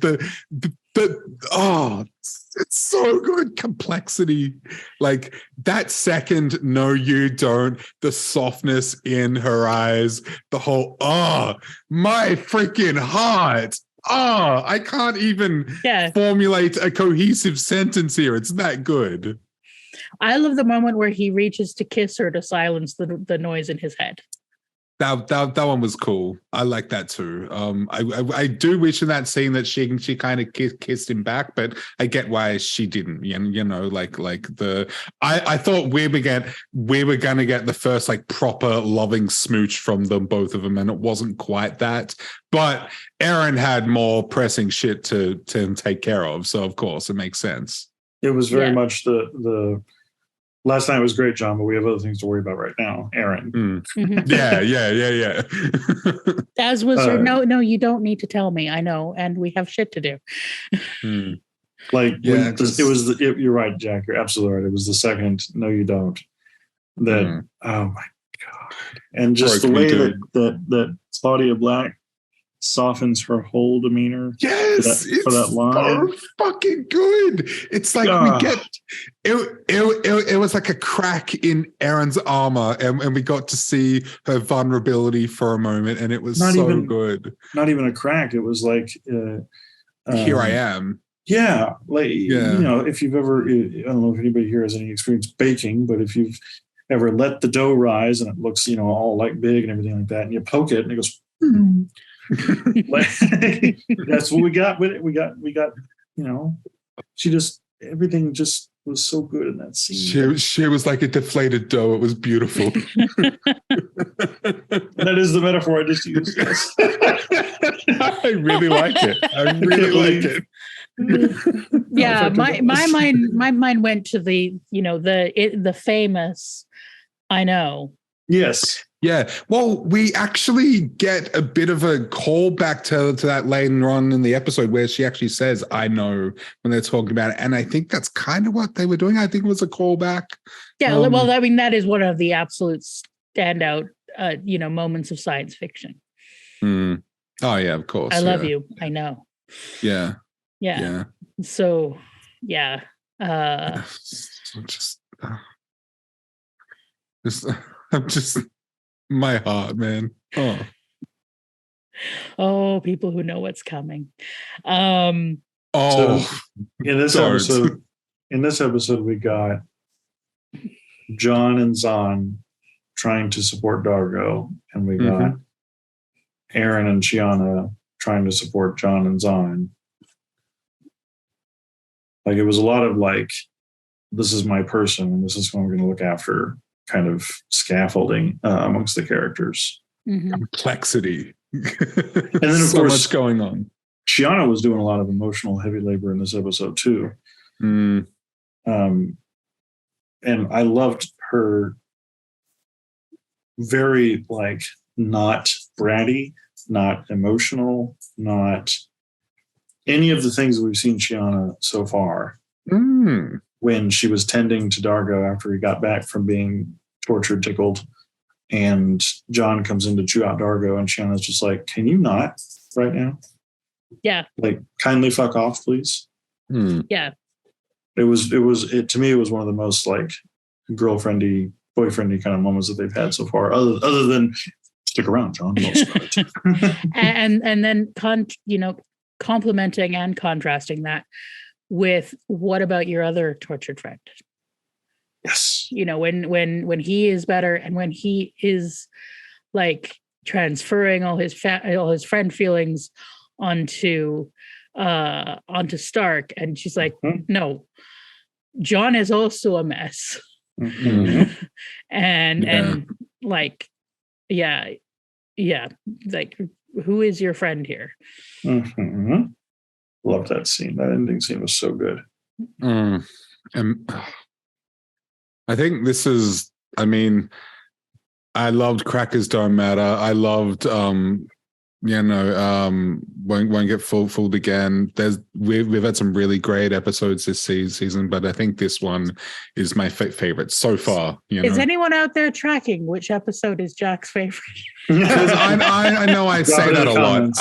It's so good. Complexity. Like that second, no, you don't. The softness in her eyes, the whole, my freaking heart. I can't even formulate a cohesive sentence here. It's that good. I love the moment where he reaches to kiss her to silence the noise in his head. That one was cool. I like that too. I do wish in that scene that she kind of kissed him back, but I get why she didn't. I thought we were gonna get the first like proper loving smooch from them, both of them, and it wasn't quite that. But Aaron had more pressing shit to take care of, so of course it makes sense. It was very much the Last night was great, John, but we have other things to worry about right now. Aaron. Mhm. Yeah. As was her, no, you don't need to tell me. I know, and we have shit to do. Like, Yeah, you're right, Jack. You're absolutely right. It was the second, no, you don't. That, oh my God. And just the way that Claudia Black softens her whole demeanor. Yes, for that line. So fucking good. It's like we get it was like a crack in Erin's armor, and we got to see her vulnerability for a moment, and it was good. Not even a crack. It was like here I am. Yeah, like if you've ever, I don't know if anybody here has any experience baking, but if you've ever let the dough rise and it looks all like big and everything like that, and you poke it and it goes. That's what we got with it. We got she just, everything just was so good in that scene. She was like a deflated dough. It was beautiful. That is the metaphor I just used. I really like it. Yeah, my mind went to the famous I know. Yes. Yeah. Well, we actually get a bit of a callback to that later on in the episode where she actually says, I know, when they're talking about it. And I think that's kind of what they were doing. I think it was a callback. Yeah. Well, I mean, that is one of the absolute standout, moments of science fiction. Oh, yeah, of course. I love you. I know. Yeah. Yeah. So, yeah. I'm just my heart, man. Oh, people who know what's coming. So in this episode, we got John and Zahn trying to support Dargo, and we got Aaron and Chiana trying to support John and Zahn. Like, it was a lot of like, this is my person, and this is who I'm going to look after, kind of scaffolding amongst the characters. Complexity. And then, of so course, much going on. Chiana was doing a lot of emotional heavy labor in this episode too. And I loved her very, like, not bratty, not emotional, not any of the things that we've seen Chiana so far. When she was tending to Dargo after he got back from being tortured, tickled, and John comes in to chew out Dargo, and Chiana's just like, can you not right now? Yeah. Like, kindly fuck off, please. Yeah. To me, it was one of the most, like, girlfriendy, boyfriendy kind of moments that they've had so far, other than stick around, John. and then complimenting and contrasting that with, what about your other tortured friend? Yes. When he is better, and when he is, like, transferring all his friend feelings onto Stark, and she's like, no, John is also a mess. And like, yeah, like, who is your friend here? Love that scene. That ending scene was so good. And I think this is, I mean, I loved Crackers Don't Matter. I loved, Won't Get Fooled Again. We've had some really great episodes this season, but I think this one is my favorite so far. Is anyone out there tracking which episode is Jack's favorite? Because I know I say that a lot.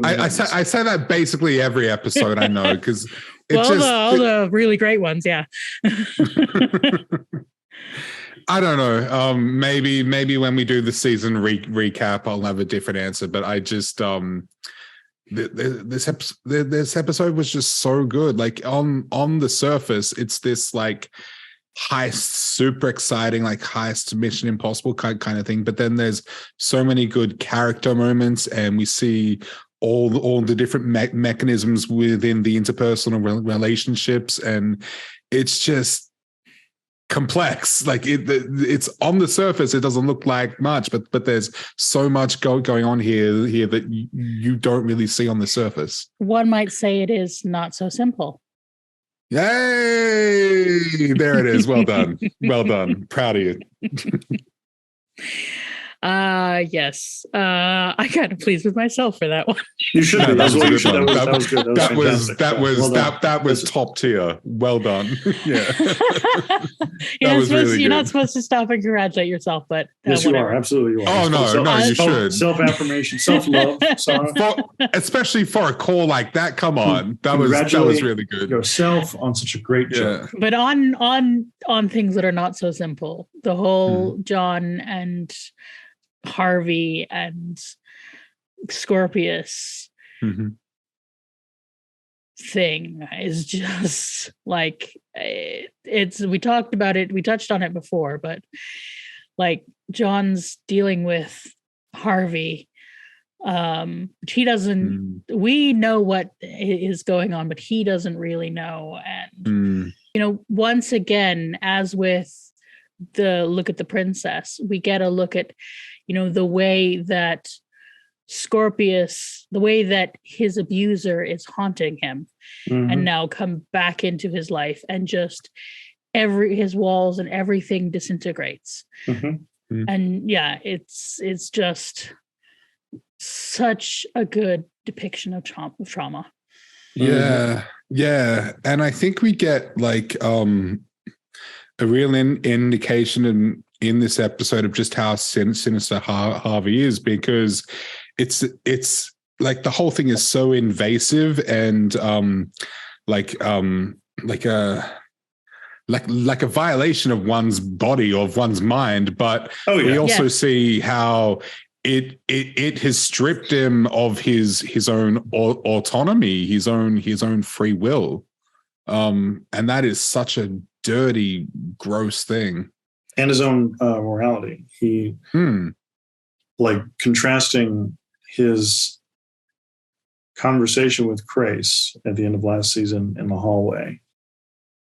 I say that basically every episode. I know, because all the really great ones, yeah. I don't know. Maybe when we do the season recap, I'll have a different answer. But I just this episode was just so good. Like, on the surface, it's this, like, heist, super exciting, like heist Mission Impossible kind of thing. But then there's so many good character moments, and we see all the different mechanisms within the interpersonal relationships, and it's just complex. Like, it's on the surface, it doesn't look like much, but there's so much going on here that you don't really see on the surface. One might say it is not so simple. Yay! There it is. Well done. Well done. Proud of you. Yes. I kind of pleased with myself for that one. You should be. That's what you should. That was good. That was fantastic. that was top tier. Well done. Yeah. You're not supposed to stop and congratulate yourself, but yes, you are. Absolutely, you are. Oh no, you should. Self-affirmation, self-love, Sara. Especially for a call like that. Come on, that was really good. Yourself on such a great joke. But on things that are not so simple, the whole John and Harvey and Scorpius thing is just like we talked about it, we touched on it before, but like John's dealing with Harvey, he doesn't we know what is going on, but he doesn't really know. And once again, as with the look at the princess, we get a look at the way that Scorpius, the way that his abuser is haunting him, and now come back into his life, and just his walls and everything disintegrates. And yeah, it's just such a good depiction of trauma. Yeah, and I think we get like a real indication in this episode of just how sinister Harvey is, because it's like the whole thing is so invasive and like a violation of one's body or of one's mind. But we also see how it has stripped him of his own autonomy, his own free will, and that is such a dirty, gross thing. And his own morality. He like contrasting his conversation with Grace at the end of last season in the hallway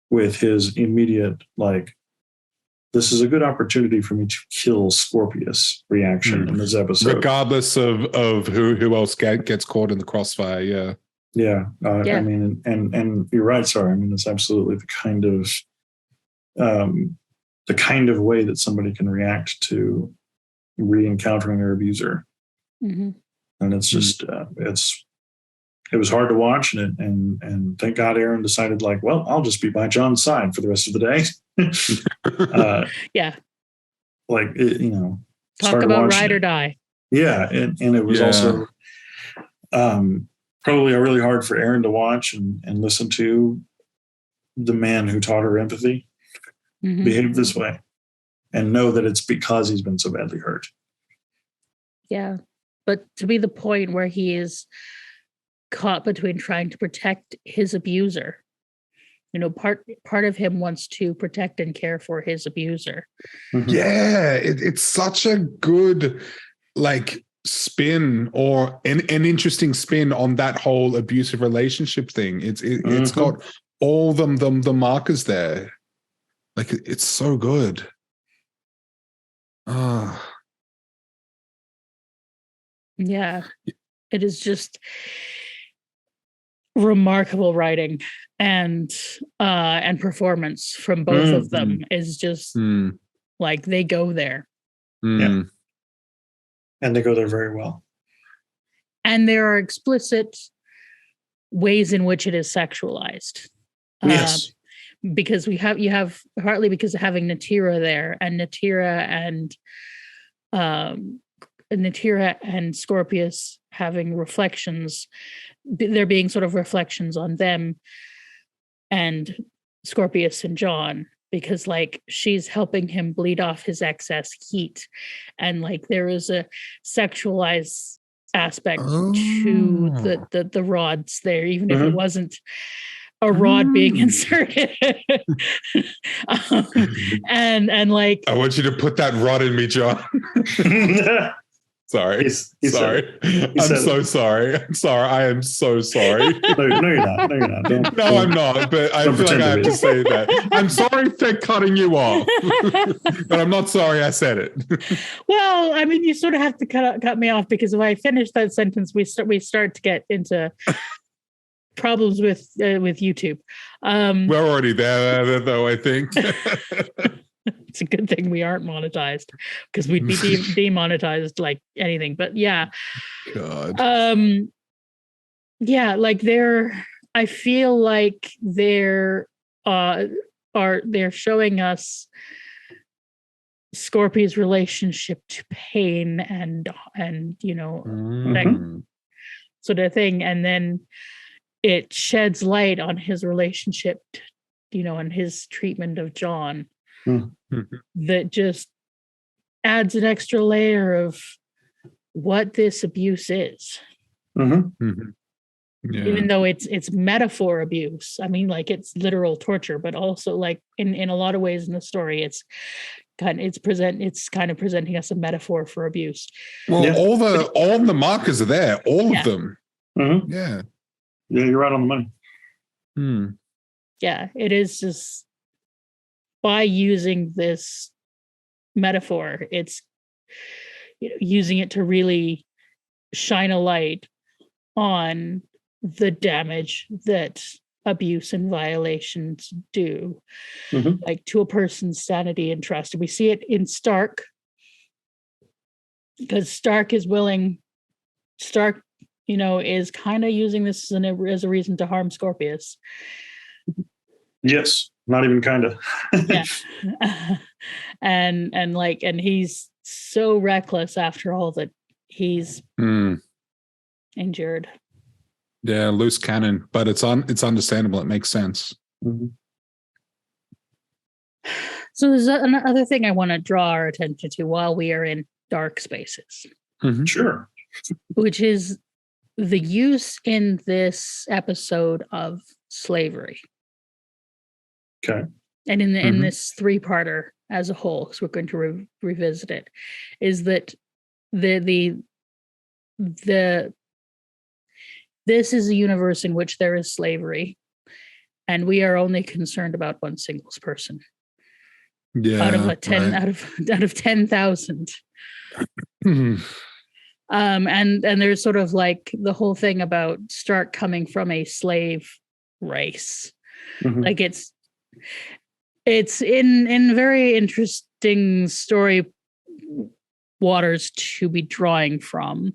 with his immediate, like, this is a good opportunity for me to kill Scorpius reaction in this episode. Regardless of who else gets caught in the crossfire, I mean, and you're right, Sara. I mean, it's absolutely the kind of way that somebody can react to re-encountering their abuser. And it's just it was hard to watch, and thank God Aaron decided, like, well, I'll just be by John's side for the rest of the day. Like, talk about ride or die. And it was also probably really hard for Aaron to watch and listen to the man who taught her empathy behave this way, and know that it's because he's been so badly hurt. Yeah. But to be the point where he is caught between trying to protect his abuser, part of him wants to protect and care for his abuser. It's such a good like spin, or an interesting spin on that whole abusive relationship thing. It's got all the markers there. Like, it's so good. Yeah, it is just remarkable writing and performance from both of them is just like they go there. And they go there very well. And there are explicit ways in which it is sexualized. Yes. Because you have partly because of having Natira there, and Natira and Scorpius having reflections, there being sort of reflections on them and Scorpius and John, because like she's helping him bleed off his excess heat, and like there is a sexualized aspect to the rods there, even if it wasn't a rod being inserted. And like, I want you to put that rod in me, John. Sorry. Sorry. I'm so sorry. I'm sorry. I am so sorry. No, you're not. No, you're not. I'm not, but I feel like I have to say that. I'm sorry for cutting you off, but I'm not sorry I said it. Well, I mean, you sort of have to cut me off, because if I finish that sentence, we start to get into problems with YouTube. We're already there, though, I think. It's a good thing we aren't monetized, because we'd be demonetized like anything. But yeah. God. Yeah, like I feel like they're showing us Scorpio's relationship to pain and that sort of thing, and then it sheds light on his relationship, and his treatment of John, that just adds an extra layer of what this abuse is. Yeah. Even though it's metaphor abuse. I mean, like, it's literal torture, but also, like, in a lot of ways in the story, it's kind of presenting us a metaphor for abuse. Well, all the markers are there, all of them. Yeah, you're right on the money. Yeah, it is just, by using this metaphor, it's using it to really shine a light on the damage that abuse and violations do, like, to a person's sanity and trust. And we see it in Stark, because Stark is kind of using this as a reason to harm Scorpius. Yes, not even kind of. Yeah. and he's so reckless after all that he's endured. Yeah, loose cannon, but it's understandable. It makes sense. So there's another thing I want to draw our attention to while we are in dark spaces. Sure. Which is the use in this episode of slavery. Okay. And in this three-parter as a whole, because we're going to revisit it, is that this is a universe in which there is slavery, and we are only concerned about one single person. Yeah, out of 10,000. And there's sort of like the whole thing about Stark coming from a slave race. Like, it's in very interesting story waters to be drawing from.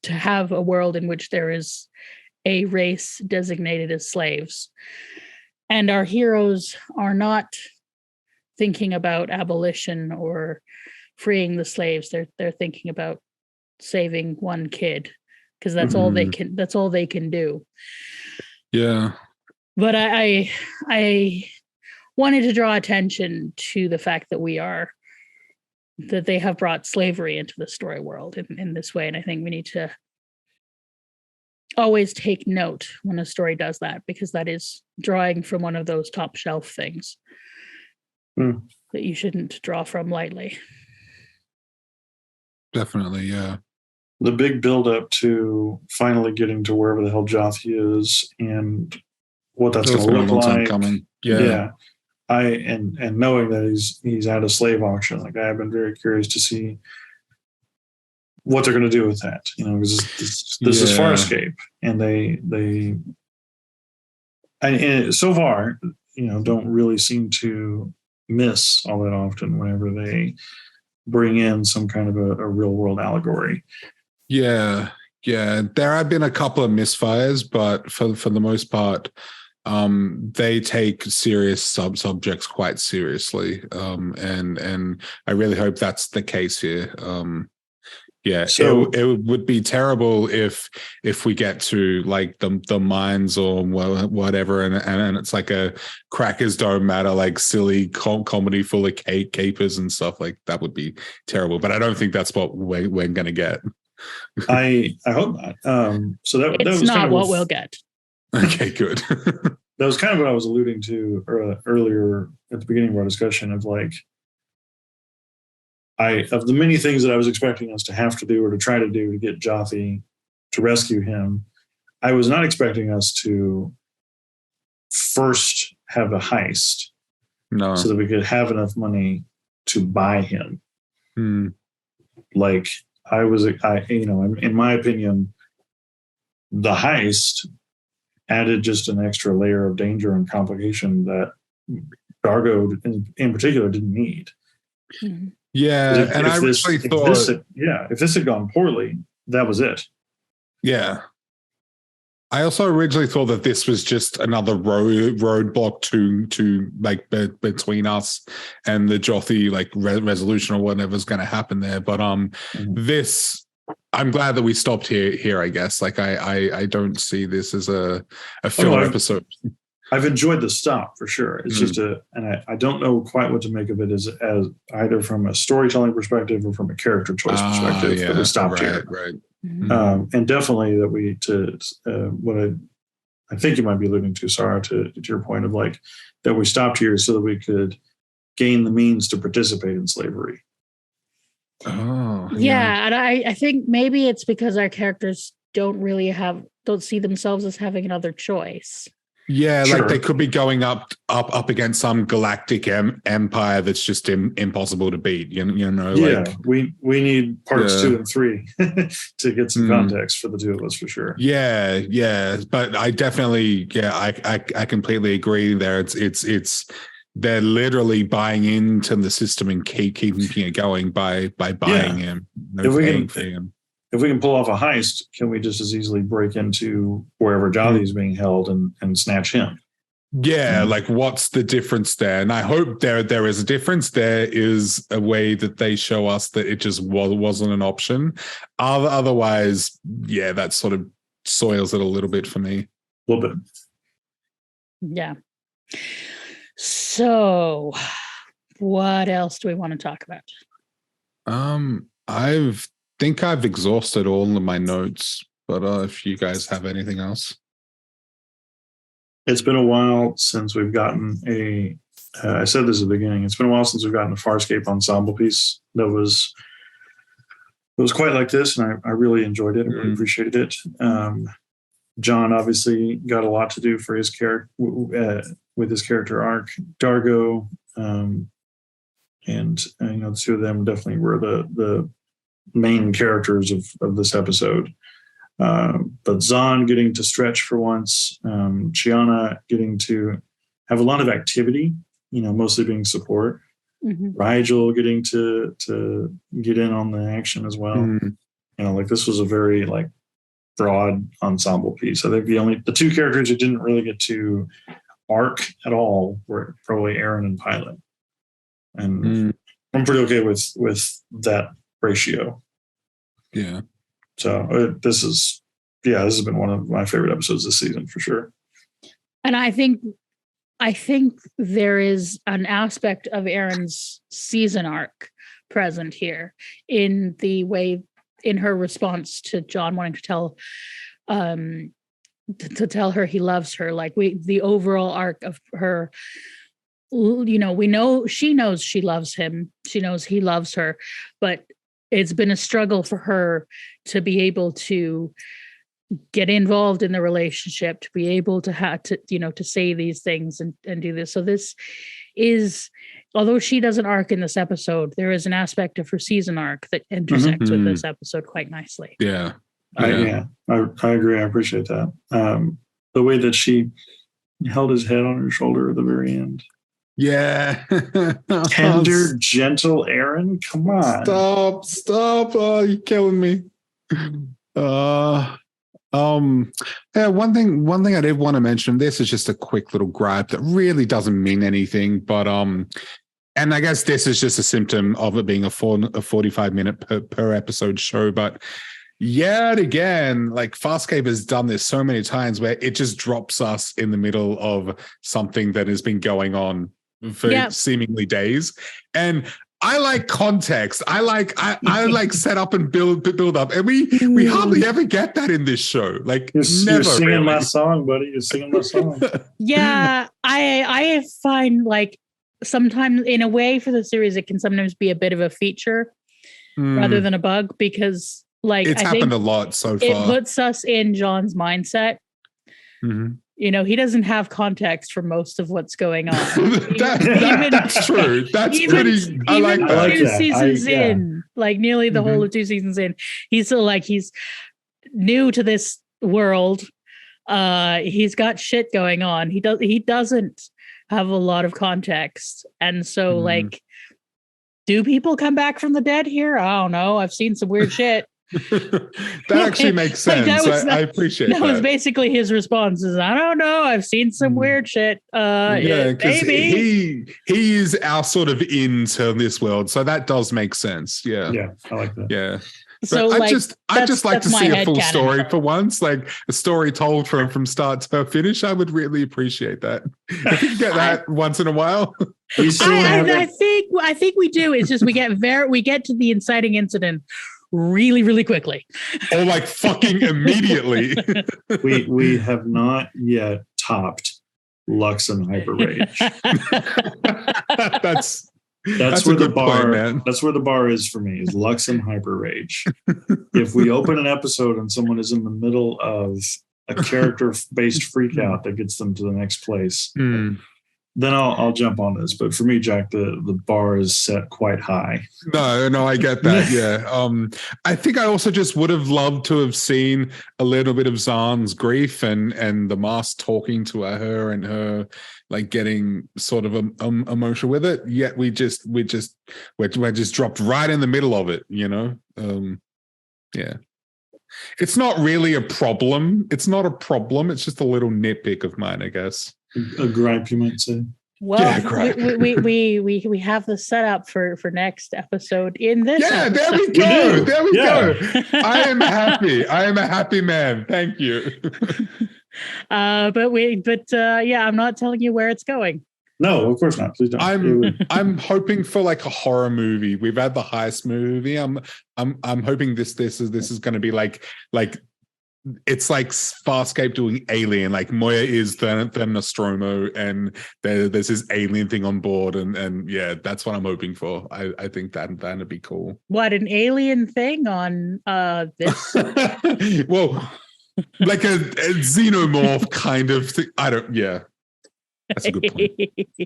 To have a world in which there is a race designated as slaves, and our heroes are not thinking about abolition or freeing the slaves. They're thinking about saving one kid, because that's all they can. That's all they can do. Yeah. But I wanted to draw attention to the fact that they have brought slavery into the story world in this way. And I think we need to always take note when a story does that, because that is drawing from one of those top shelf things that you shouldn't draw from lightly. Definitely, yeah. The big build-up to finally getting to wherever the hell Jothi is and what that's going to look like. Coming. Yeah. And knowing that he's at a slave auction, like, I have been very curious to see what they're going to do with that. Because this is Farscape, and they so far, don't really seem to miss all that often whenever they bring in some kind of a real world allegory. Yeah. There have been a couple of misfires, but for the most part, they take serious subjects quite seriously, and I really hope that's the case here. So it would be terrible if we get to like the mines or whatever, and it's like a crackers don't matter, like silly comedy full of capers and stuff. Like, that would be terrible. But I don't think that's what we're gonna get. I hope not. So that was not kind of what we'll get. Okay, good. That was kind of what I was alluding to earlier at the beginning of our discussion of, like, of the many things that I was expecting us to have to do or to try to do to get Jothi to rescue him, I was not expecting us to first have a heist so that we could have enough money to buy him. Like, in my opinion, the heist added just an extra layer of danger and complication that Dargo in particular didn't need. Yeah, If, and if I this, really if thought, this had, if this had gone poorly, that was it. yeah. I also originally thought that this was just another roadblock to like between us and the Jothi like resolution or whatever's going to happen there. But this, I'm glad that we stopped here. I guess like I don't see this as a filler episode. I've enjoyed the stop for sure. It's just and I don't know quite what to make of it as either from a storytelling perspective or from a character choice perspective that we stopped here. Right. And definitely that what I think you might be alluding to, Sara, to your point of like that we stopped here so that we could gain the means to participate in slavery. And I think maybe it's because our characters don't see themselves as having another choice. Yeah, sure. Like they could be going up against some galactic empire that's just impossible to beat. You know. Yeah, like, we need parts 2 and 3 to get some context for the two of us for sure. Yeah, but I definitely, I completely agree. There, it's they're literally buying into the system and keeping it going by buying him. If we can pull off a heist, can we just as easily break into wherever Jothi is being held and snatch him? Yeah, like what's the difference there? And I hope there is a difference. There is a way that they show us that it just wasn't an option. Otherwise, that sort of soils it a little bit for me. A little bit. Yeah. So, what else do we want to talk about? I've exhausted all of my notes, but if you guys have anything else. It's been a while since we've gotten I said this at the beginning, it's been a while since we've gotten a Farscape ensemble piece that was quite like this, and I really enjoyed it. I really appreciated it. John obviously got a lot to do for his character with his character arc. Dargo, and the two of them definitely were the main characters of this episode. But Zahn getting to stretch for once, Chiana getting to have a lot of activity, mostly being support. Rigel getting to get in on the action as well. Like this was a very like broad ensemble piece. I think the two characters who didn't really get to arc at all were probably Aaron and Pilot. And I'm pretty okay with that ratio. Yeah. So this has been one of my favorite episodes this season for sure. And I think there is an aspect of Erin's season arc present here in the way, in her response to John wanting to tell her he loves her. Like the overall arc of her, we know she knows she loves him. She knows he loves her, but it's been a struggle for her to be able to get involved in the relationship, to be able to have to say these things and do this. So this is, although she doesn't arc in this episode, there is an aspect of her season arc that intersects with this episode quite nicely. Yeah. I agree. I appreciate that. The way that she held his head on her shoulder at the very end. Yeah. Tender, gentle Aaron. Come on. Stop. Oh, you're killing me. One thing I did want to mention, this is just a quick little gripe that really doesn't mean anything, but and I guess this is just a symptom of it being a 45-minute per episode show, but yet again, like Farscape has done this so many times where it just drops us in the middle of something that has been going on for seemingly days. And I like context. I like set up and build up. And we hardly ever get that in this show. Like you're singing really. My song, buddy. You're singing my song. Yeah. I find like sometimes in a way for the series, it can sometimes be a bit of a feature rather than a bug, because like it's happened a lot so far. It puts us in John's mindset. He doesn't have context for most of what's going on. That's true. That's pretty. I like that. Two seasons in, like nearly the whole of 2 seasons in, he's still like he's new to this world. He's got shit going on. He doesn't have a lot of context. And so like, do people come back from the dead here? I don't know. I've seen some weird shit. That actually makes sense. I appreciate that. That was basically his response is, I don't know. I've seen some weird shit. Because maybe. he is our sort of into this world. So that does make sense. Yeah. Yeah, I like that. Yeah. So I like, just like to see a full headcanon. story for once, like a story told from start to finish. I would really appreciate that. If you get that once in a while. I think we do. It's just we get to the inciting incident really, really quickly. Or like fucking immediately. We have not yet topped Lux and Hyper Rage. That's where the bar. Point, man. That's where the bar is for me. Is Lux and Hyper Rage. If we open an episode and someone is in the middle of a character-based freak out that gets them to the next place, then I'll jump on this. But for me, Jack, the bar is set quite high. No, I get that. Yeah. I think I also just would have loved to have seen a little bit of Zahn's grief and the mask talking to her and her like getting sort of emotional with it. Yet we're just dropped right in the middle of it, you know? Yeah. It's not really a problem. It's not a problem. It's just a little nitpick of mine, I guess. A gripe, you might say. Well, yeah, we have the setup for next episode in this. Yeah, episode. there we go. There we go. I am happy. I am a happy man. Thank you. Yeah, I'm not telling you where it's going. No, of course not. Please don't. I'm hoping for like a horror movie. We've had the heist movie. I'm hoping this is going to be like it's like Farscape doing Alien. Like Moya is the Nostromo, and there's this alien thing on board, and yeah, that's what I'm hoping for. I think that'd be cool. What, an alien thing on this? Well, like a xenomorph kind of thing. Yeah. That's a good point.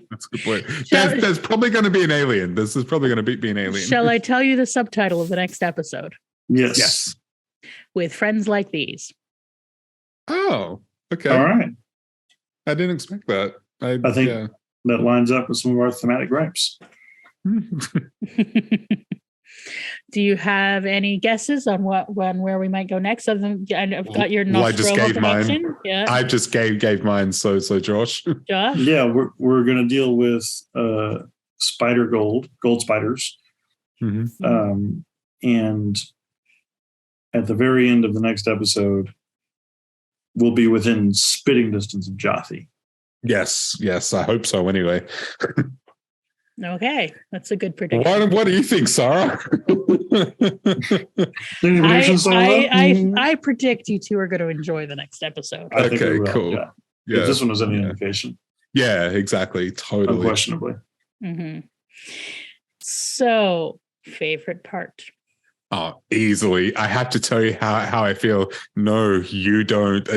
That's a good point. There's probably going to be an alien. This is probably going to be an alien. Shall I tell you the subtitle of the next episode? Yes. With friends like these. Oh, okay. All right. I didn't expect that. I think that lines up with some of our thematic gripes. Do you have any guesses on where we might go next? Other than I've got your Nostromo I just gave connection. Mine. Yeah. I just gave mine. So Josh. Josh? Yeah, we're going to deal with spider gold spiders. Mm-hmm. And at the very end of the next episode, we'll be within spitting distance of Jothi. Yes, I hope so anyway. Okay, that's a good prediction. What do you think, Sara? I predict you two are going to enjoy the next episode. Okay, cool. Yeah. If this one was any indication. Yeah, exactly. Totally. Unquestionably. Mm-hmm. So, favorite part? Oh, easily. I have to tell you how I feel. No, you don't.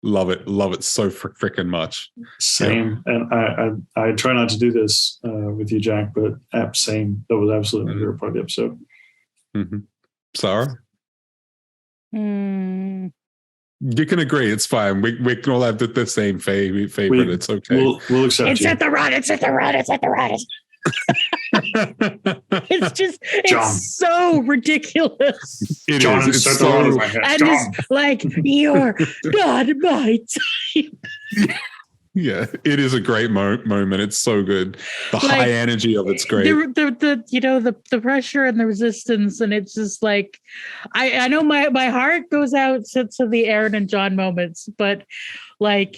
Love it so freaking much. Same. And I try not to do this with you, Jack, but same. That was absolutely my favorite part of the episode. Mm-hmm. Sarah? Mm. You can agree. It's fine. We can all have the same favorite. It's okay. We'll accept it's you. At the run. It's just it's so ridiculous. It John is. It's so and it's like you're not my type. Yeah, it is a great moment. It's so good. The high energy of it's great. The pressure and the resistance, and it's just like I know my heart goes out to the Aaron and John moments, but like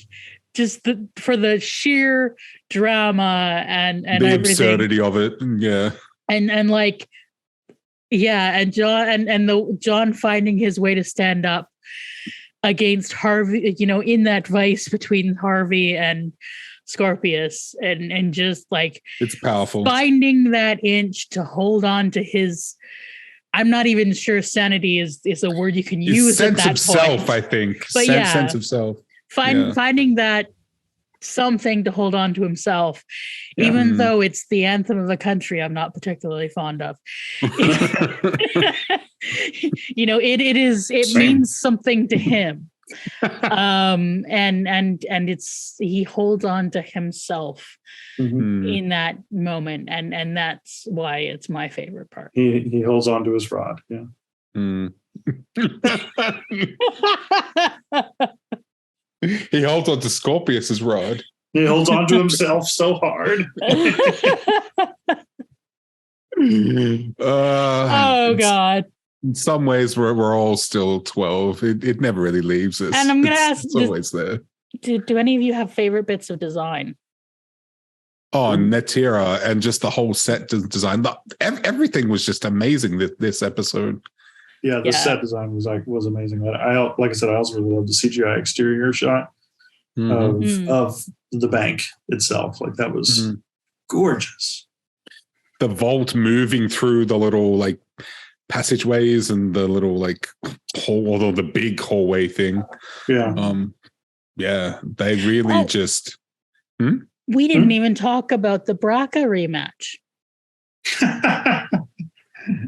just for the sheer drama and the everything. Absurdity of it, yeah, and like and John and the John finding his way to stand up against Harvey, in that vice between Harvey and Scorpius, and just like it's powerful, finding that inch to hold on to his. I'm not even sure sanity is a word you can use. Sense at that of self, point. I think. But sense of self. Finding that something to hold on to himself, even though it's the anthem of a country I'm not particularly fond of. It Same. means something to him. And it's he holds on to himself Mhm. in that moment, and that's why it's my favorite part. He holds on to his rod. Yeah. Mm. He holds on to Scorpius's rod. He holds on to himself so hard. Oh God. In some ways, we're all still 12. It never really leaves us. And I'm gonna ask, it's always there. Do any of you have favorite bits of design? Oh, Netira and just the whole set design. Everything was just amazing this episode. Yeah, the set design was amazing. I like I said, I also really love the CGI exterior shot of the bank itself. Like that was gorgeous. The vault moving through the little like passageways and the little like hall, although the big hallway thing. Yeah. Yeah, they really just. We didn't even talk about the Braca rematch.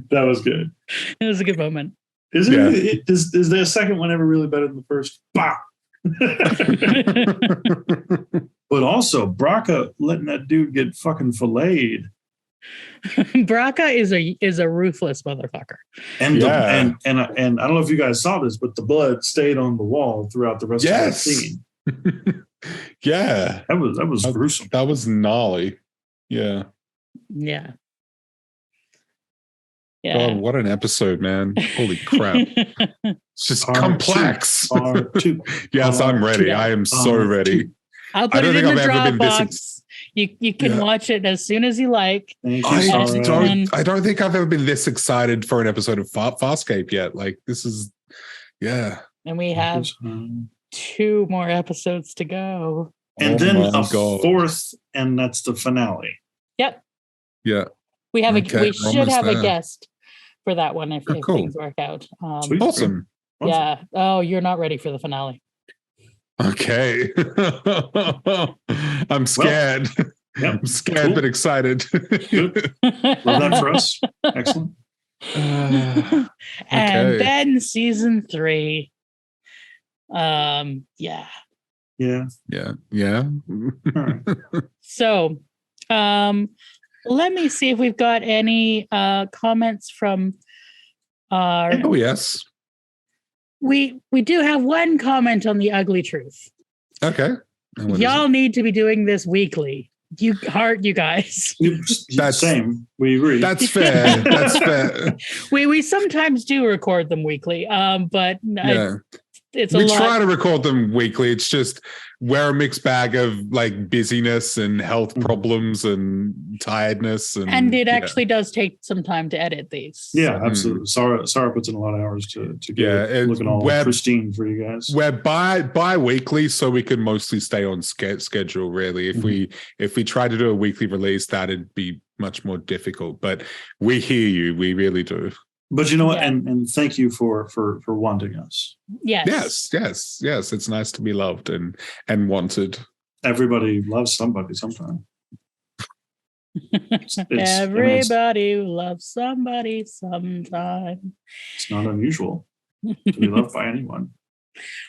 That was good. It was a good moment. Is the second one ever really better than the first? Bah! But also, Braca letting that dude get fucking filleted. Braca is a ruthless motherfucker. And and I don't know if you guys saw this, but the blood stayed on the wall throughout the rest of the scene. Yeah, that was gruesome. That was gnarly. Yeah. Yeah. God, what an episode, man. Holy crap. It's just complex. Yes, I'm ready. I am so ready. I'll put it in the Dropbox. You can watch it as soon as you like. I don't think I've ever been this excited for an episode of Farscape yet. Like this is, yeah. And we have 2 more episodes to go. And then a 4th, and that's the finale. Yep. Yeah. We should have a guest for that one if things work out. Awesome. Yeah. Oh, you're not ready for the finale. Okay. I'm scared. I'm scared but excited. Good. Love that for us. Excellent. And then season 3. Yeah. Right. So let me see if we've got any comments from our. Oh yes. We do have one comment on the ugly truth. Okay. Y'all need to be doing this weekly. You guys. That's same. We agree. That's fair. That's fair. We sometimes do record them weekly. But it's a lot. We try to record them weekly. It's just we're a mixed bag of like busyness and health problems and tiredness, and it actually does take some time to edit these. Yeah, absolutely. Sara puts in a lot of hours to get looking all pristine for you guys. We're bi-weekly, so we can mostly stay on schedule. Really, if we try to do a weekly release, that'd be much more difficult. But we hear you. We really do. But you know what? And thank you for wanting us. Yes. Yes. It's nice to be loved and wanted. Everybody loves somebody sometime. Everybody loves somebody sometime. It's not unusual to be loved by anyone.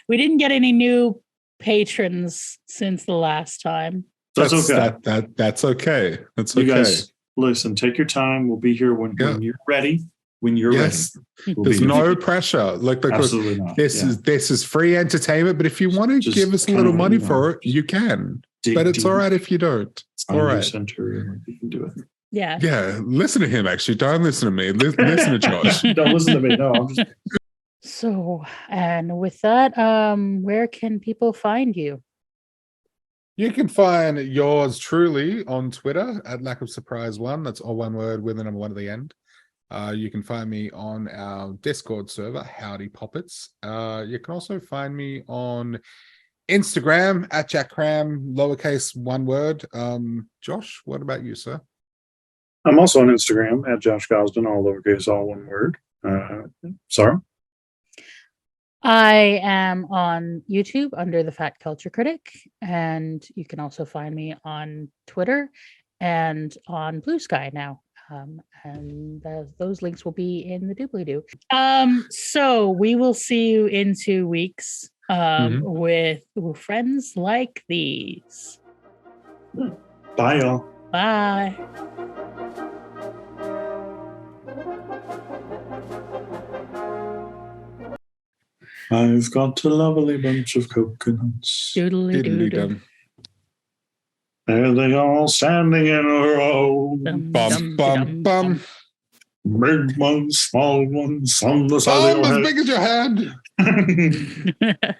We didn't get any new patrons since the last time. That's okay. That's okay. That's okay. You guys, listen, take your time. We'll be here when you're ready. When you're ready. There's no pressure. Look, absolutely not. This is free entertainment, but if you want to give us a little money for it, you can. But it's all right if you don't. It's all right. Center, you can do it. Yeah. Yeah. Listen to him, actually. Don't listen to me. Listen to Josh. Don't listen to me. No, I'm just. So, and with that, where can people find you? You can find yours truly on Twitter at Lack of Surprise 1. That's all one word with the number 1 at the end. You can find me on our Discord server, Howdy Poppets. You can also find me on Instagram at Jack Kramme, lowercase 1 word. Josh, what about you, sir? I'm also on Instagram at Josh Gosdin, all lowercase, all 1 word. Sara? I am on YouTube under the Fat Culture Critic, and you can also find me on Twitter and on Blue Sky now. And those links will be in the doobly-doo. So we will see you in 2 weeks. with friends like these. Bye, y'all. Bye. I've got a lovely bunch of coconuts. Doodly doodle. Diddly-dum. There they all standing in a row. Dum, Bum, dum, bum, dum, bum. Big ones, small ones, on the side Bum of as your big as your head. head. dum.